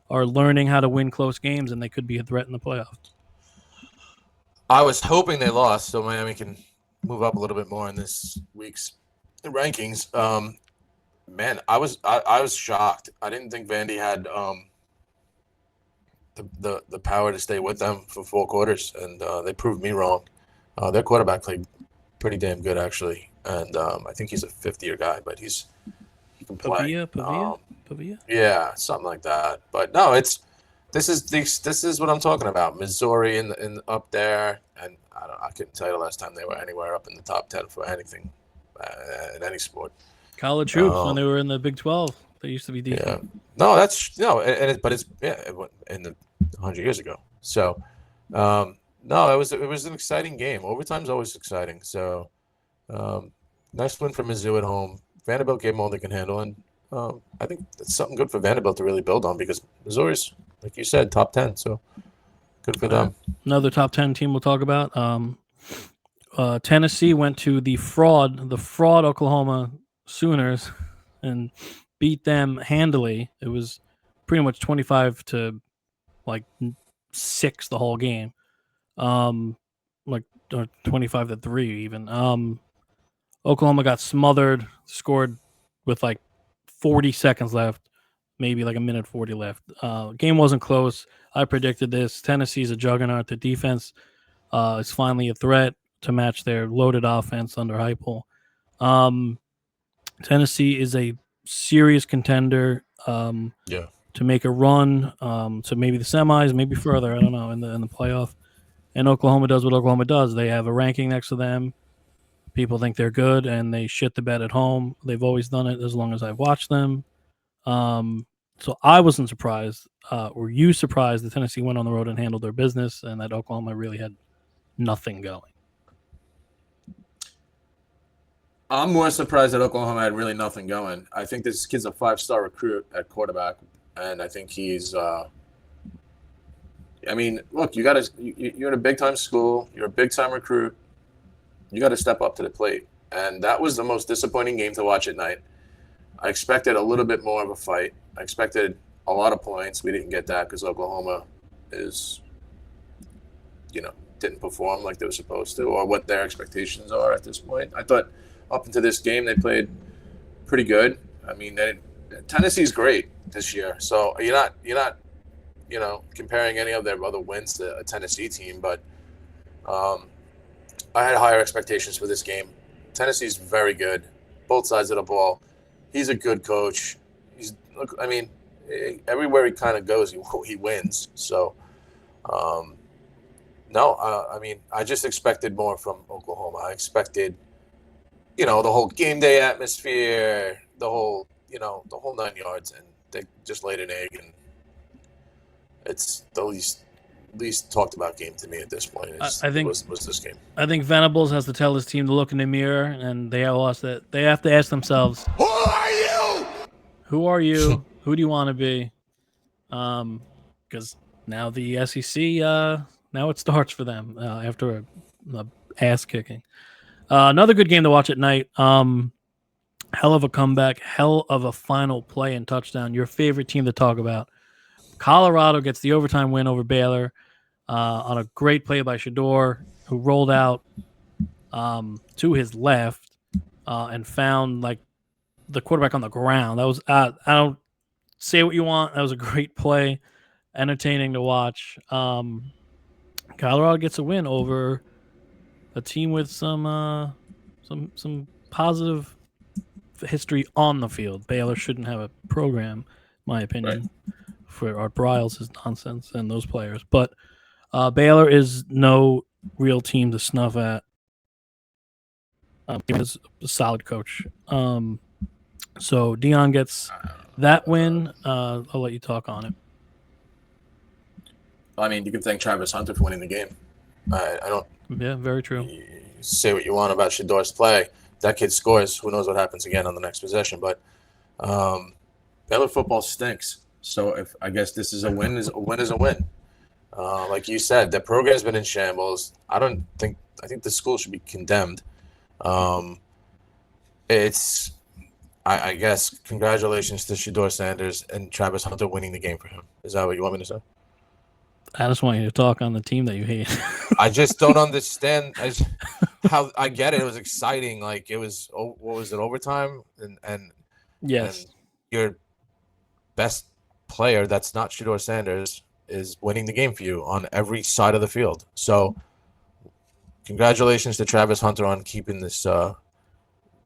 are learning how to win close games and they could be a threat in the playoffs? I was hoping they lost so Miami can move up a little bit more in this week's rankings. Man, I was shocked. I didn't think Vandy had the power to stay with them for 4 quarters, and they proved me wrong. Their quarterback played pretty damn good, actually, and I think he's a 5th-year guy, but he can play. Pavia. Yeah, something like that. But no, this is what I'm talking about. Missouri in up there, and I couldn't tell you the last time they were anywhere up in the top 10 for anything in any sport. College hoops when they were in the Big 12, they used to be decent. Yeah, no, that's no, but it's in the 100 years ago. So, no, it was an exciting game. Overtime's always exciting. So, nice win for Mizzou at home. Vanderbilt gave them all they can handle, and I think it's something good for Vanderbilt to really build on because Missouri's, like you said, top 10. So good for them. Another top 10 team we'll talk about. Tennessee went to the fraud Oklahoma Sooners and beat them handily. It was pretty much 25 to like 6 the whole game. Like or 25 to 3 even. Oklahoma got smothered, scored with like 40 seconds left, maybe like a minute 40 left. Game wasn't close. I predicted this. Tennessee's a juggernaut. The defense is finally a threat to match their loaded offense under Heupel. Tennessee is a serious contender to make a run to maybe the semis, maybe further. I don't know in the playoff. And Oklahoma does what Oklahoma does. They have a ranking next to them. People think they're good, and they shit the bed at home. They've always done it as long as I've watched them. So I wasn't surprised. Were you surprised that Tennessee went on the road and handled their business and that Oklahoma really had nothing going? I'm more surprised that Oklahoma had really nothing going. I think this kid's a 5-star recruit at quarterback, and I think he's I mean, look, you're in a big-time school. You're a big-time recruit. You got to step up to the plate. And that was the most disappointing game to watch at night. I expected a little bit more of a fight. I expected a lot of points. We didn't get that because Oklahoma didn't perform like they were supposed to or what their expectations are at this point. I thought up into this game they played pretty good. I mean, Tennessee's great this year. So you're not comparing any of their other wins to a Tennessee team, but I had higher expectations for this game. Tennessee's very good, both sides of the ball. He's a good coach. Everywhere he kind of goes, he wins. So, I just expected more from Oklahoma. I expected, the whole game day atmosphere, the whole 9 yards, and they just laid an egg, and it's the least talked about game to me at this point. Was this game. I think Venables has to tell his team to look in the mirror, and they have to ask themselves, "Who are you? Who are you? Who do you want to be?" Because now the SEC, now it starts for them after a ass kicking. Another good game to watch at night. Hell of a comeback, hell of a final play and touchdown. Your favorite team to talk about. Colorado gets the overtime win over Baylor on a great play by Shedeur, who rolled out to his left and found like the quarterback on the ground. That was I don't say what you want. That was a great play, entertaining to watch. Colorado gets a win over a team with some positive history on the field. Baylor shouldn't have a program, in my opinion. Right. For Art Briles' nonsense and those players. But Baylor is no real team to snuff at. He was a solid coach. So Dion gets that win. I'll let you talk on it. I mean, you can thank Travis Hunter for winning the game. I don't. Yeah, very true. Say what you want about Shedeur's play. That kid scores. Who knows what happens again on the next possession? But Baylor football stinks. So I guess this is a win. Is a win. Like you said, the program's been in shambles. I think the school should be condemned. I guess congratulations to Shedeur Sanders and Travis Hunter winning the game for him. Is that what you want me to say? I just want you to talk on the team that you hate. I just don't understand how I get it. It was exciting. Like it was, what was it, overtime? And yes, and your best player that's not Shedeur Sanders is winning the game for you on every side of the field. So congratulations to Travis Hunter on keeping this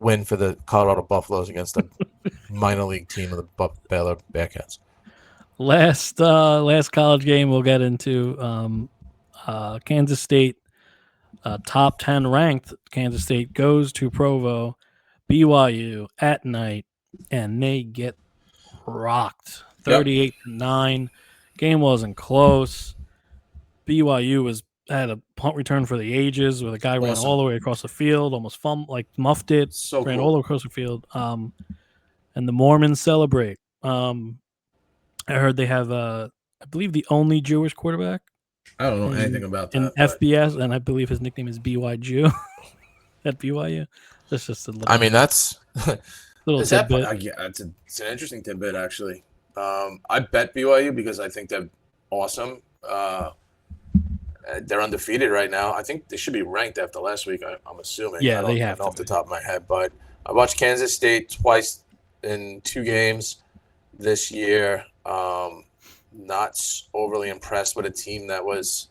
win for the Colorado Buffaloes against a minor league team of the Baylor Bearcats. Last college game we'll get into. Kansas State, top 10 ranked. Kansas State goes to Provo, BYU at night, and they get rocked 38-9. Game wasn't close. BYU had a punt return for the ages where the guy ran all the way across the field, almost muffed it, ran all the way across the field. And the Mormons celebrate. I heard they have, I believe, the only Jewish quarterback. I don't know anything about that. In FBS, and I believe his nickname is BY Jew at BYU. That's just a little. I mean, that's little tidbit. It's an interesting tidbit, actually. I bet BYU because I think they're awesome. They're undefeated right now. I think they should be ranked after last week. I'm assuming. Yeah, they have off the top of my head, but I watched Kansas State twice in 2 games this year. Not overly impressed with a team that was,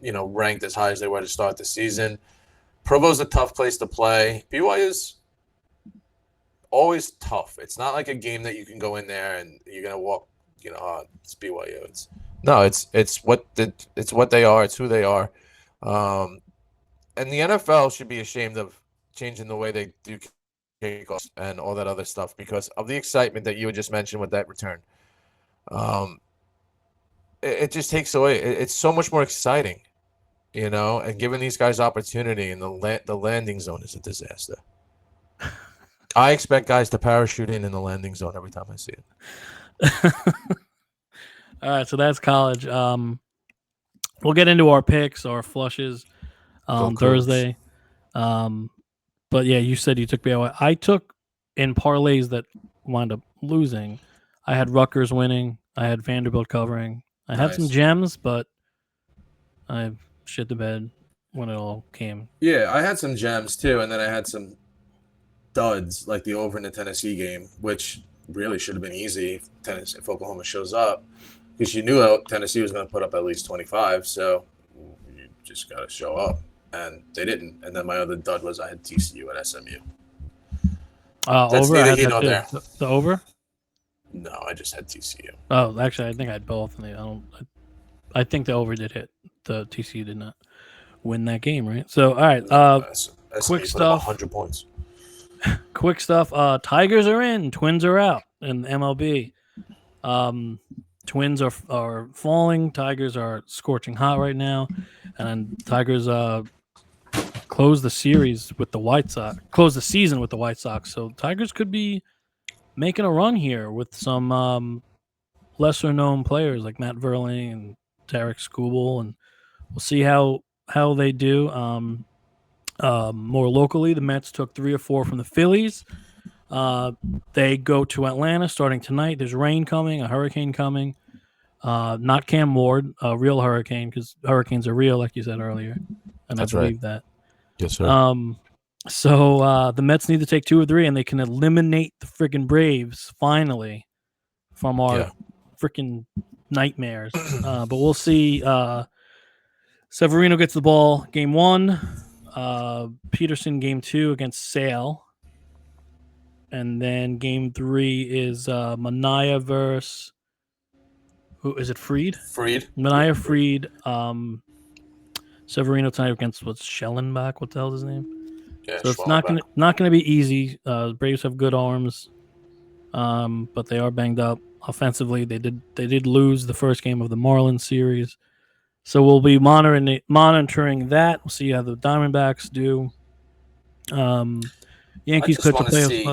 ranked as high as they were to start the season. Provo's a tough place to play. BYU's always tough. It's not like a game that you can go in there and you're gonna walk. It's BYU. It's what they are. It's who they are. And the NFL should be ashamed of changing the way they do kickoffs and all that other stuff because of the excitement that you had just mentioned with that return. It just takes away. It's so much more exciting, and giving these guys opportunity, and the landing zone is a disaster. I expect guys to parachute in the landing zone every time I see it. All right, so that's college. We'll get into our picks, our flushes on Thursday. But yeah, you said you took BYU. I took in parlays that wound up losing. I had Rutgers winning. I had Vanderbilt covering. I had some gems, but I shit the bed when it all came. Yeah, I had some gems too, and then I had some duds like the over in the Tennessee game, which really should have been easy if Oklahoma shows up, because you knew Tennessee was going to put up at least 25, so you just got to show up, and they didn't. And then my other dud was I had TCU at SMU. That's over. I had that there. The over. No, I just had TCU. Oh, actually, I think I had both. And I think the over did hit. The TCU did not win that game, right? So, all right. Quick stuff. 100 points. Quick stuff. Tigers are in. Twins are out in MLB. Twins are falling. Tigers are scorching hot right now, and Tigers close the series with the White Sox. Close the season with the White Sox. So Tigers could be making a run here with some lesser known players like Matt Verlaine and Tarek Skubal, and we'll see how they do. More locally, the Mets took 3 or 4 from the Phillies. They go to Atlanta starting tonight. There's rain coming, a hurricane coming. Not Cam Ward, a real hurricane, because hurricanes are real, like you said earlier, and That's I believe that. Yes, sir. So the Mets need to take 2 or 3, and they can eliminate the freaking Braves finally from our freaking nightmares. But we'll see. Severino gets the ball game 1. Peterson game 2 against Sale. And then game 3 is Manaea versus who is it? Freed? Manaea Freed. Severino tonight against Schellenbach. What the hell is his name? Yeah, so it's not gonna be easy. Braves have good arms, but they are banged up offensively. They did lose the first game of the Marlins series, so we'll be monitoring that. We'll see how the Diamondbacks do. Yankees could play.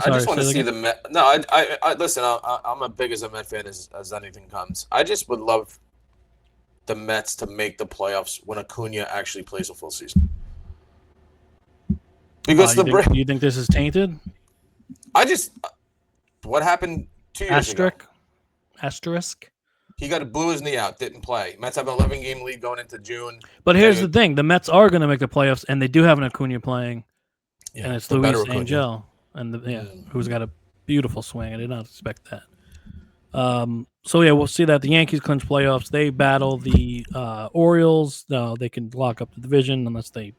I just want to see the Met. No, I listen. I'm as big as a Met fan as anything comes. I just would love the Mets to make the playoffs when Acuna actually plays a full season. Because you think this is tainted? What happened 2 years ago? Asterisk. He blew his knee out, didn't play. Mets have an 11-game lead going into June. But here's the thing: the Mets are going to make the playoffs, and they do have an Acuna playing, and it's Luis Angel, and who's got a beautiful swing. I did not expect that. So we'll see that the Yankees clinch playoffs. They battle the Orioles. No, they can lock up the division unless they,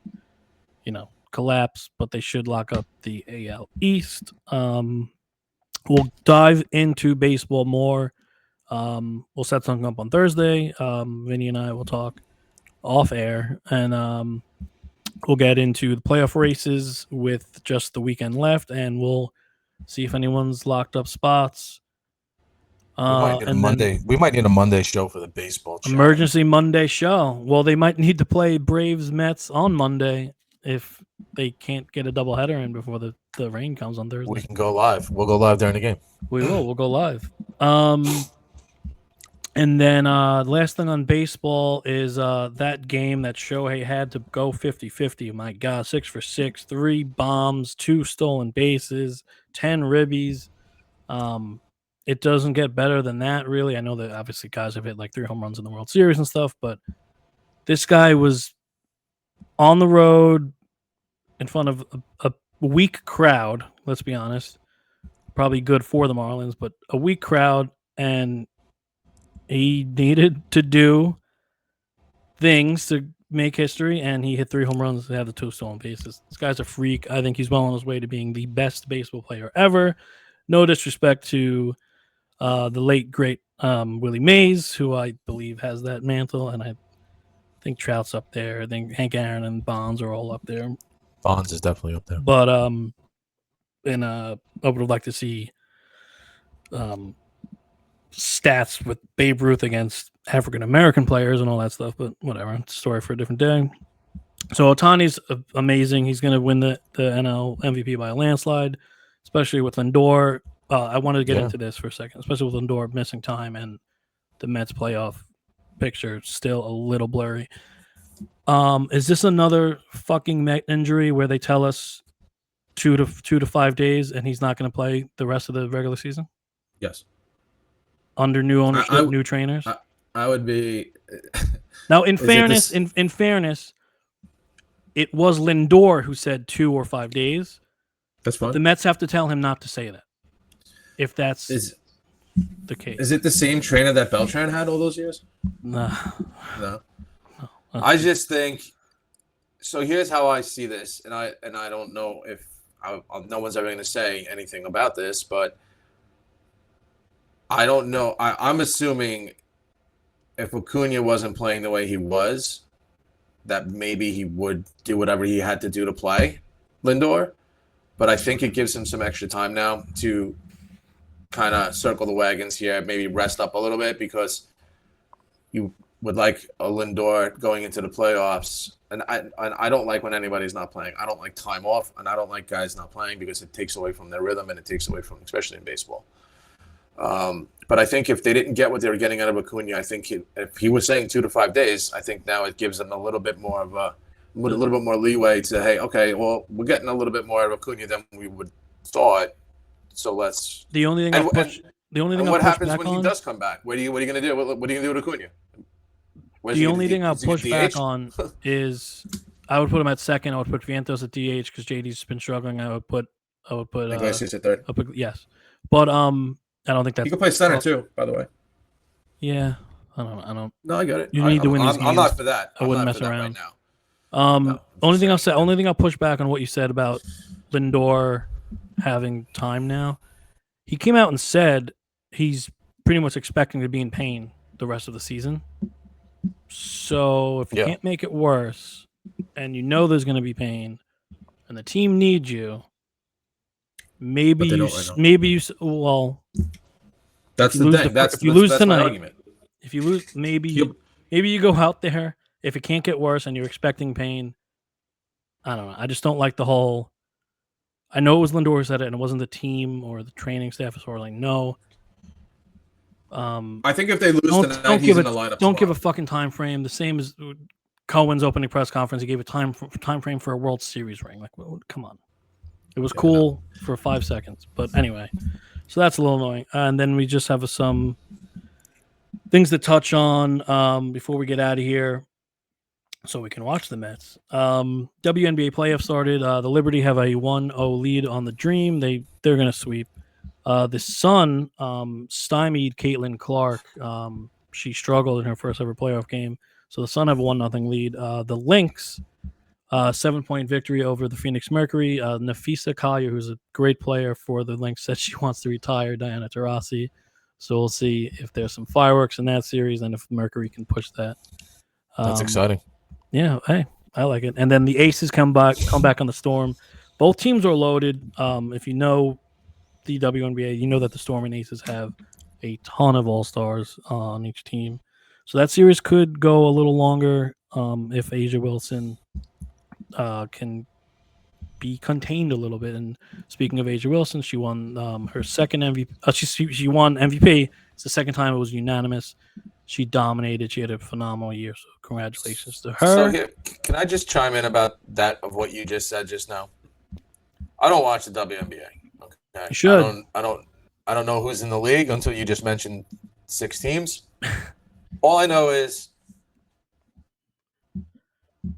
collapse, but they should lock up the AL East. We'll dive into baseball more. We'll set something up on Thursday. Vinny and I will talk off air, and we'll get into the playoff races with just the weekend left, and we'll see if anyone's locked up spots. We might need a Monday show for the baseball chat. Emergency Monday show. Well, they might need to play Braves Mets on Monday if they can't get a doubleheader in before the rain comes on Thursday. We can go live. We'll go live during the game. We will. We'll go live. And then last thing on baseball is that game that Shohei had to go 50-50. My God, 6 for 6, 3 bombs, 2 stolen bases, 10 ribbies. It doesn't get better than that, really. I know that obviously guys have hit like 3 home runs in the World Series and stuff, but this guy was on the road in front of a weak crowd, let's be honest. Probably good for the Marlins, but a weak crowd, and he needed to do things to make history, and he hit 3 home runs to have the 2 stolen bases. This guy's a freak. I think he's well on his way to being the best baseball player ever. No disrespect to the late, great Willie Mays, who I believe has that mantle, and I think Trout's up there. I think Hank Aaron and Bonds are all up there. Bonds is definitely up there. But I would like to see stats with Babe Ruth against African-American players and all that stuff, but whatever. It's a story for a different day. So Ohtani's amazing. He's going to win the NL MVP by a landslide, especially with Lindor. I wanted to get into this for a second, especially with Lindor missing time and the Mets playoff picture still a little blurry. Is this another fucking Met injury where they tell us 2 to 5 days and he's not going to play the rest of the regular season? Yes. Under new ownership, new trainers? I would be. Now, in fairness, it was Lindor who said 2 or 5 days. That's fine. The Mets have to tell him not to say that. If that's the case. Is it the same trainer that Beltran had all those years? No. I just think. So here's how I see this, and I don't know if no one's ever going to say anything about this, but I don't know. I'm assuming if Acuna wasn't playing the way he was, that maybe he would do whatever he had to do to play Lindor. But I think it gives him some extra time now to kind of circle the wagons here, maybe rest up a little bit, because you would like a Lindor going into the playoffs. And I don't like when anybody's not playing. I don't like time off, and I don't like guys not playing because it takes away from their rhythm, and it takes away from, especially in baseball. But I think if they didn't get what they were getting out of Acuna, I think if he was saying 2 to 5 days, I think now it gives them a little bit more of a little bit more leeway to, hey, okay, well, we're getting a little bit more of Acuna than we would thought, so let's. The only thing I'll push. The only thing. What happens when he does come back? What are you going to do? What are you going to do with Acuna? The only thing I'll push back on is I would put him at second. I would put Vientos at DH because JD's been struggling. I would put. Iglesias at third. Yes, but I don't think that's. He can play center too, by the way. Yeah, I don't. No, I got it. You need to win these games. I'm not for that. I wouldn't mess around right now. Only thing I'll push back on what you said about Lindor having time now. He came out and said he's pretty much expecting to be in pain the rest of the season. So if you can't make it worse, and you know there's going to be pain, and the team needs you, maybe you. Well, that's the thing. If you lose tonight, if you lose, maybe you go out there. If it can't get worse and you're expecting pain, I don't know. I just don't like the whole. I know it was Lindor who said it, and it wasn't the team or the training staff. It's sort of like, no. I think if they lose tonight, he's in the lineup. Don't give a fucking time frame. The same as Cohen's opening press conference. He gave a time frame for a World Series ring. Like, well, come on. It was cool for 5 seconds, but anyway. So that's a little annoying. And then we just have some things to touch on before we get out of here, so we can watch the Mets. WNBA playoffs started. The Liberty have a 1-0 lead on the Dream. They're going to sweep. The Sun stymied Caitlin Clark. She struggled in her first ever playoff game. So the Sun have a 1-0 lead. The Lynx 7-point victory over the Phoenix Mercury. Nafisa Collier, who's a great player for the Lynx, said she wants to retire Diana Taurasi. So we'll see if there's some fireworks in that series and if Mercury can push that. That's exciting. Yeah, hey, I like it. And then the Aces come back on the Storm. Both teams are loaded. If you know the WNBA, you know that the Storm and Aces have a ton of all-stars on each team. So that series could go a little longer if Asia Wilson can be contained a little bit. And speaking of Asia Wilson, she won her second MVP. She won MVP. It's the second time it was unanimous. She dominated. She had a phenomenal year. So congratulations to her. So here, can I just chime in about that of what you just said just now? I don't watch the WNBA. Okay, You should. I don't know who's in the league until you just mentioned 6 teams. All I know is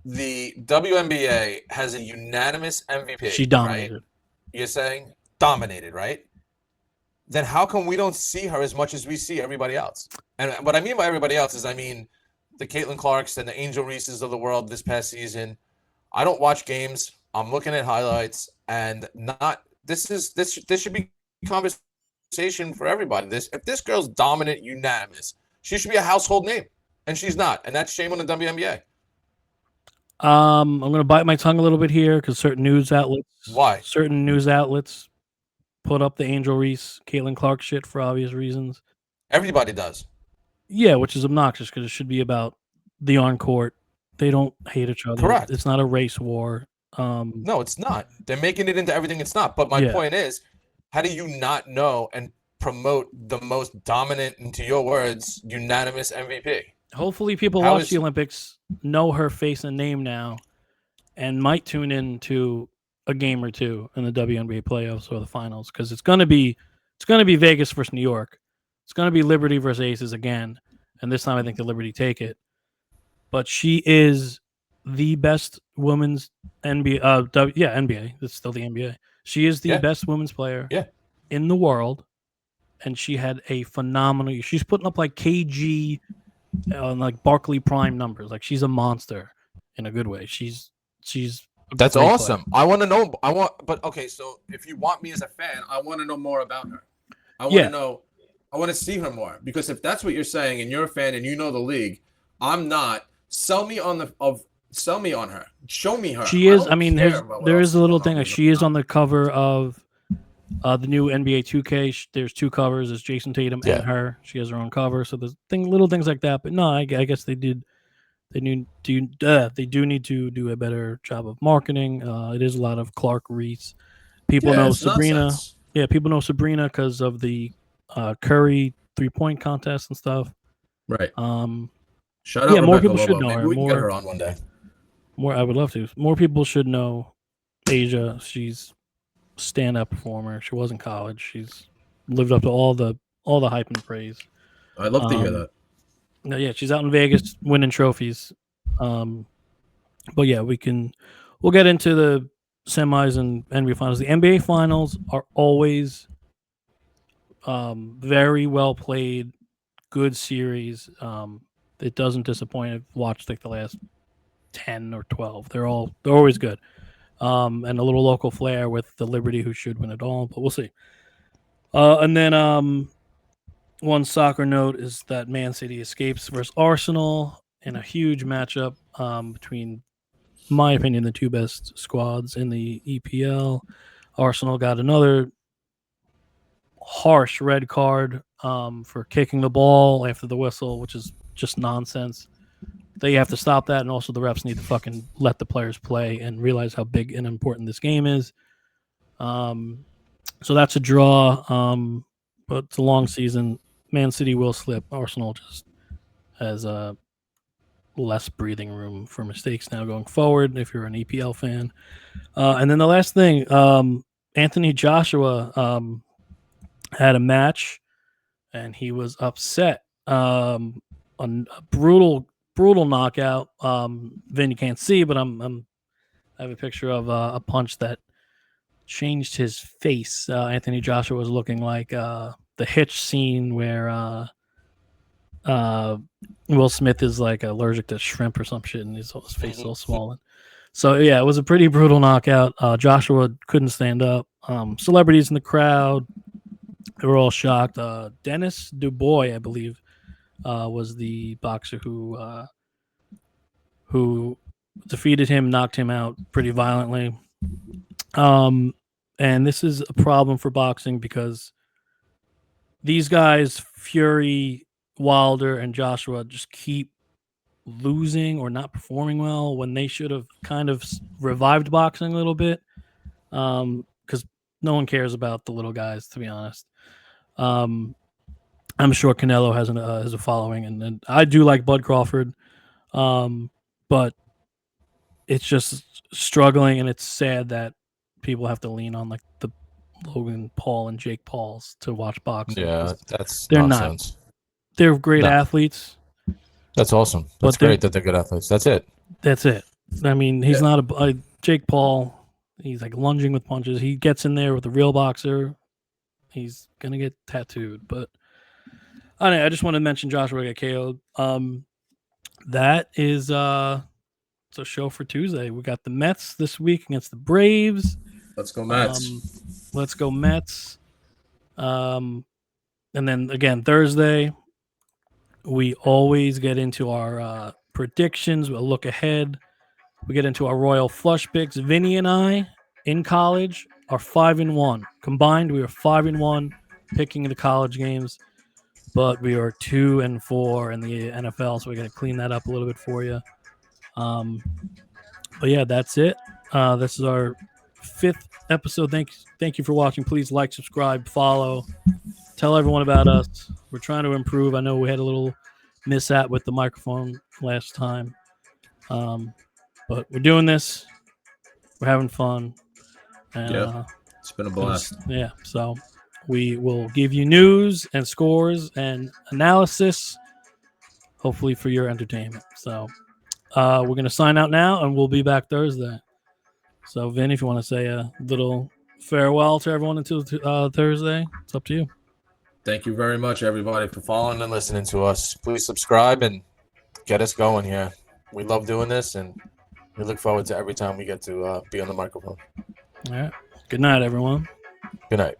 the WNBA has a unanimous MVP. She dominated. Right? You're saying dominated, right? Then how come we don't see her as much as we see everybody else? And what I mean by everybody else is I mean the Caitlin Clarks and the Angel Reeses of the world this past season. I don't watch games. I'm looking at highlights, and this should be conversation for everybody. If this girl's dominant, unanimous, she should be a household name, and she's not, and that's shame on the WNBA. I'm going to bite my tongue a little bit here because certain news outlets. Why? Certain news outlets put up the Angel Reese, Caitlin Clark shit for obvious reasons. Everybody does. Yeah, which is obnoxious because it should be about the on-court. They don't hate each other. Correct. It's not a race war. No, it's not. They're making it into everything it's not. But my point is, how do you not know and promote the most dominant, into your words, unanimous MVP? Hopefully people watch the Olympics, know her face and name now, and might tune in to a game or two in the WNBA playoffs or the finals because it's gonna be Vegas versus New York. It's gonna be Liberty versus Aces again, and this time I think the Liberty take it. But she is the best women's NBA. NBA. It's still the NBA. She is the best women's player in the world, and she had a phenomenal year. She's putting up like KG on like Barkley Prime numbers. Like she's a monster in a good way. She's That's awesome. Player. I want to know. But okay. So if you want me as a fan, I want to know more about her. I want to know. I want to see her more because if that's what you're saying and you're a fan and you know the league, I'm not. Sell me on her. Show me her. She is. I mean, there is a little thing. Like she is on the cover of the new NBA 2K. There's 2 covers. It's Jason Tatum and her. She has her own cover. So there's little things like that. But no, I guess they did. They do need to do a better job of marketing. It is a lot of Clark Reese. People know Sabrina. Nonsense. Yeah, people know Sabrina because of the Curry 3-point contest and stuff. Right. Shout out. Yeah, more people should know her. We can get her on one day. I would love to. More people should know Asia. She's a stand-up performer. She was in college. She's lived up to all the hype and praise. I'd love to hear that. No, yeah, she's out in Vegas winning trophies. But yeah, we'll get into the semis and NBA finals. The NBA finals are always very well played, good series. It doesn't disappoint. I've watched like the last 10 or 12. They're always good. And a little local flair with the Liberty, who should win it all, but we'll see. And then one soccer note is that Man City escapes versus Arsenal in a huge matchup between, in my opinion, the 2 best squads in the EPL. Arsenal got another harsh red card for kicking the ball after the whistle, which is just nonsense. They have to stop that, and also the refs need to fucking let the players play and realize how big and important this game is. So that's a draw, but it's a long season. Man City will slip. Arsenal just has less breathing room for mistakes now going forward if you're an EPL fan. And then the last thing, Anthony Joshua had a match, and he was upset. A brutal knockout. Vin, you can't see, but I have a picture of a punch that changed his face. Anthony Joshua was looking like the Hitch scene where Will Smith is like allergic to shrimp or some shit, and his face is all swollen. So yeah, it was a pretty brutal knockout. Joshua couldn't stand up. Celebrities in the crowd, they were all shocked. Dennis Dubois, I believe, was the boxer who defeated him, knocked him out pretty violently. And this is a problem for boxing because these guys, Fury, Wilder, and Joshua, just keep losing or not performing well when they should have kind of revived boxing a little bit. Because no one cares about the little guys, to be honest. I'm sure Canelo has a following, and I do like Bud Crawford, but it's just struggling, and it's sad that people have to lean on like the Logan Paul and Jake Pauls to watch boxing. Yeah, that's they're nonsense. They're great athletes. That's awesome. That's great that they're good athletes. That's it. That's it. I mean, he's not a Jake Paul. He's like lunging with punches. He gets in there with a real boxer. He's gonna get tattooed. But I just want to mention Joshua got KO'd. That is it's a show for Tuesday. We got the Mets this week against the Braves. Let's go Mets. Let's go Mets. And then again Thursday, we always get into our predictions. We'll look ahead. We get into our Royal Flush picks. Vinny and I in college are 5-1 combined. We are 5-1 picking the college games, but we are 2-4 in the NFL. So we're gonna clean that up a little bit for you. But yeah, that's it. This is our 5th episode. Thank you for watching. Please like, subscribe, follow, tell everyone about us. We're trying to improve. I know we had a little mishap with the microphone last time, but we're doing this. We're having fun. And, it's been a blast. Yeah, so we will give you news and scores and analysis, hopefully for your entertainment. So we're going to sign out now, and we'll be back Thursday. So, Vin, if you want to say a little farewell to everyone until Thursday, it's up to you. Thank you very much, everybody, for following and listening to us. Please subscribe and get us going here. We love doing this, and we look forward to every time we get to be on the microphone. All right. Good night, everyone. Good night.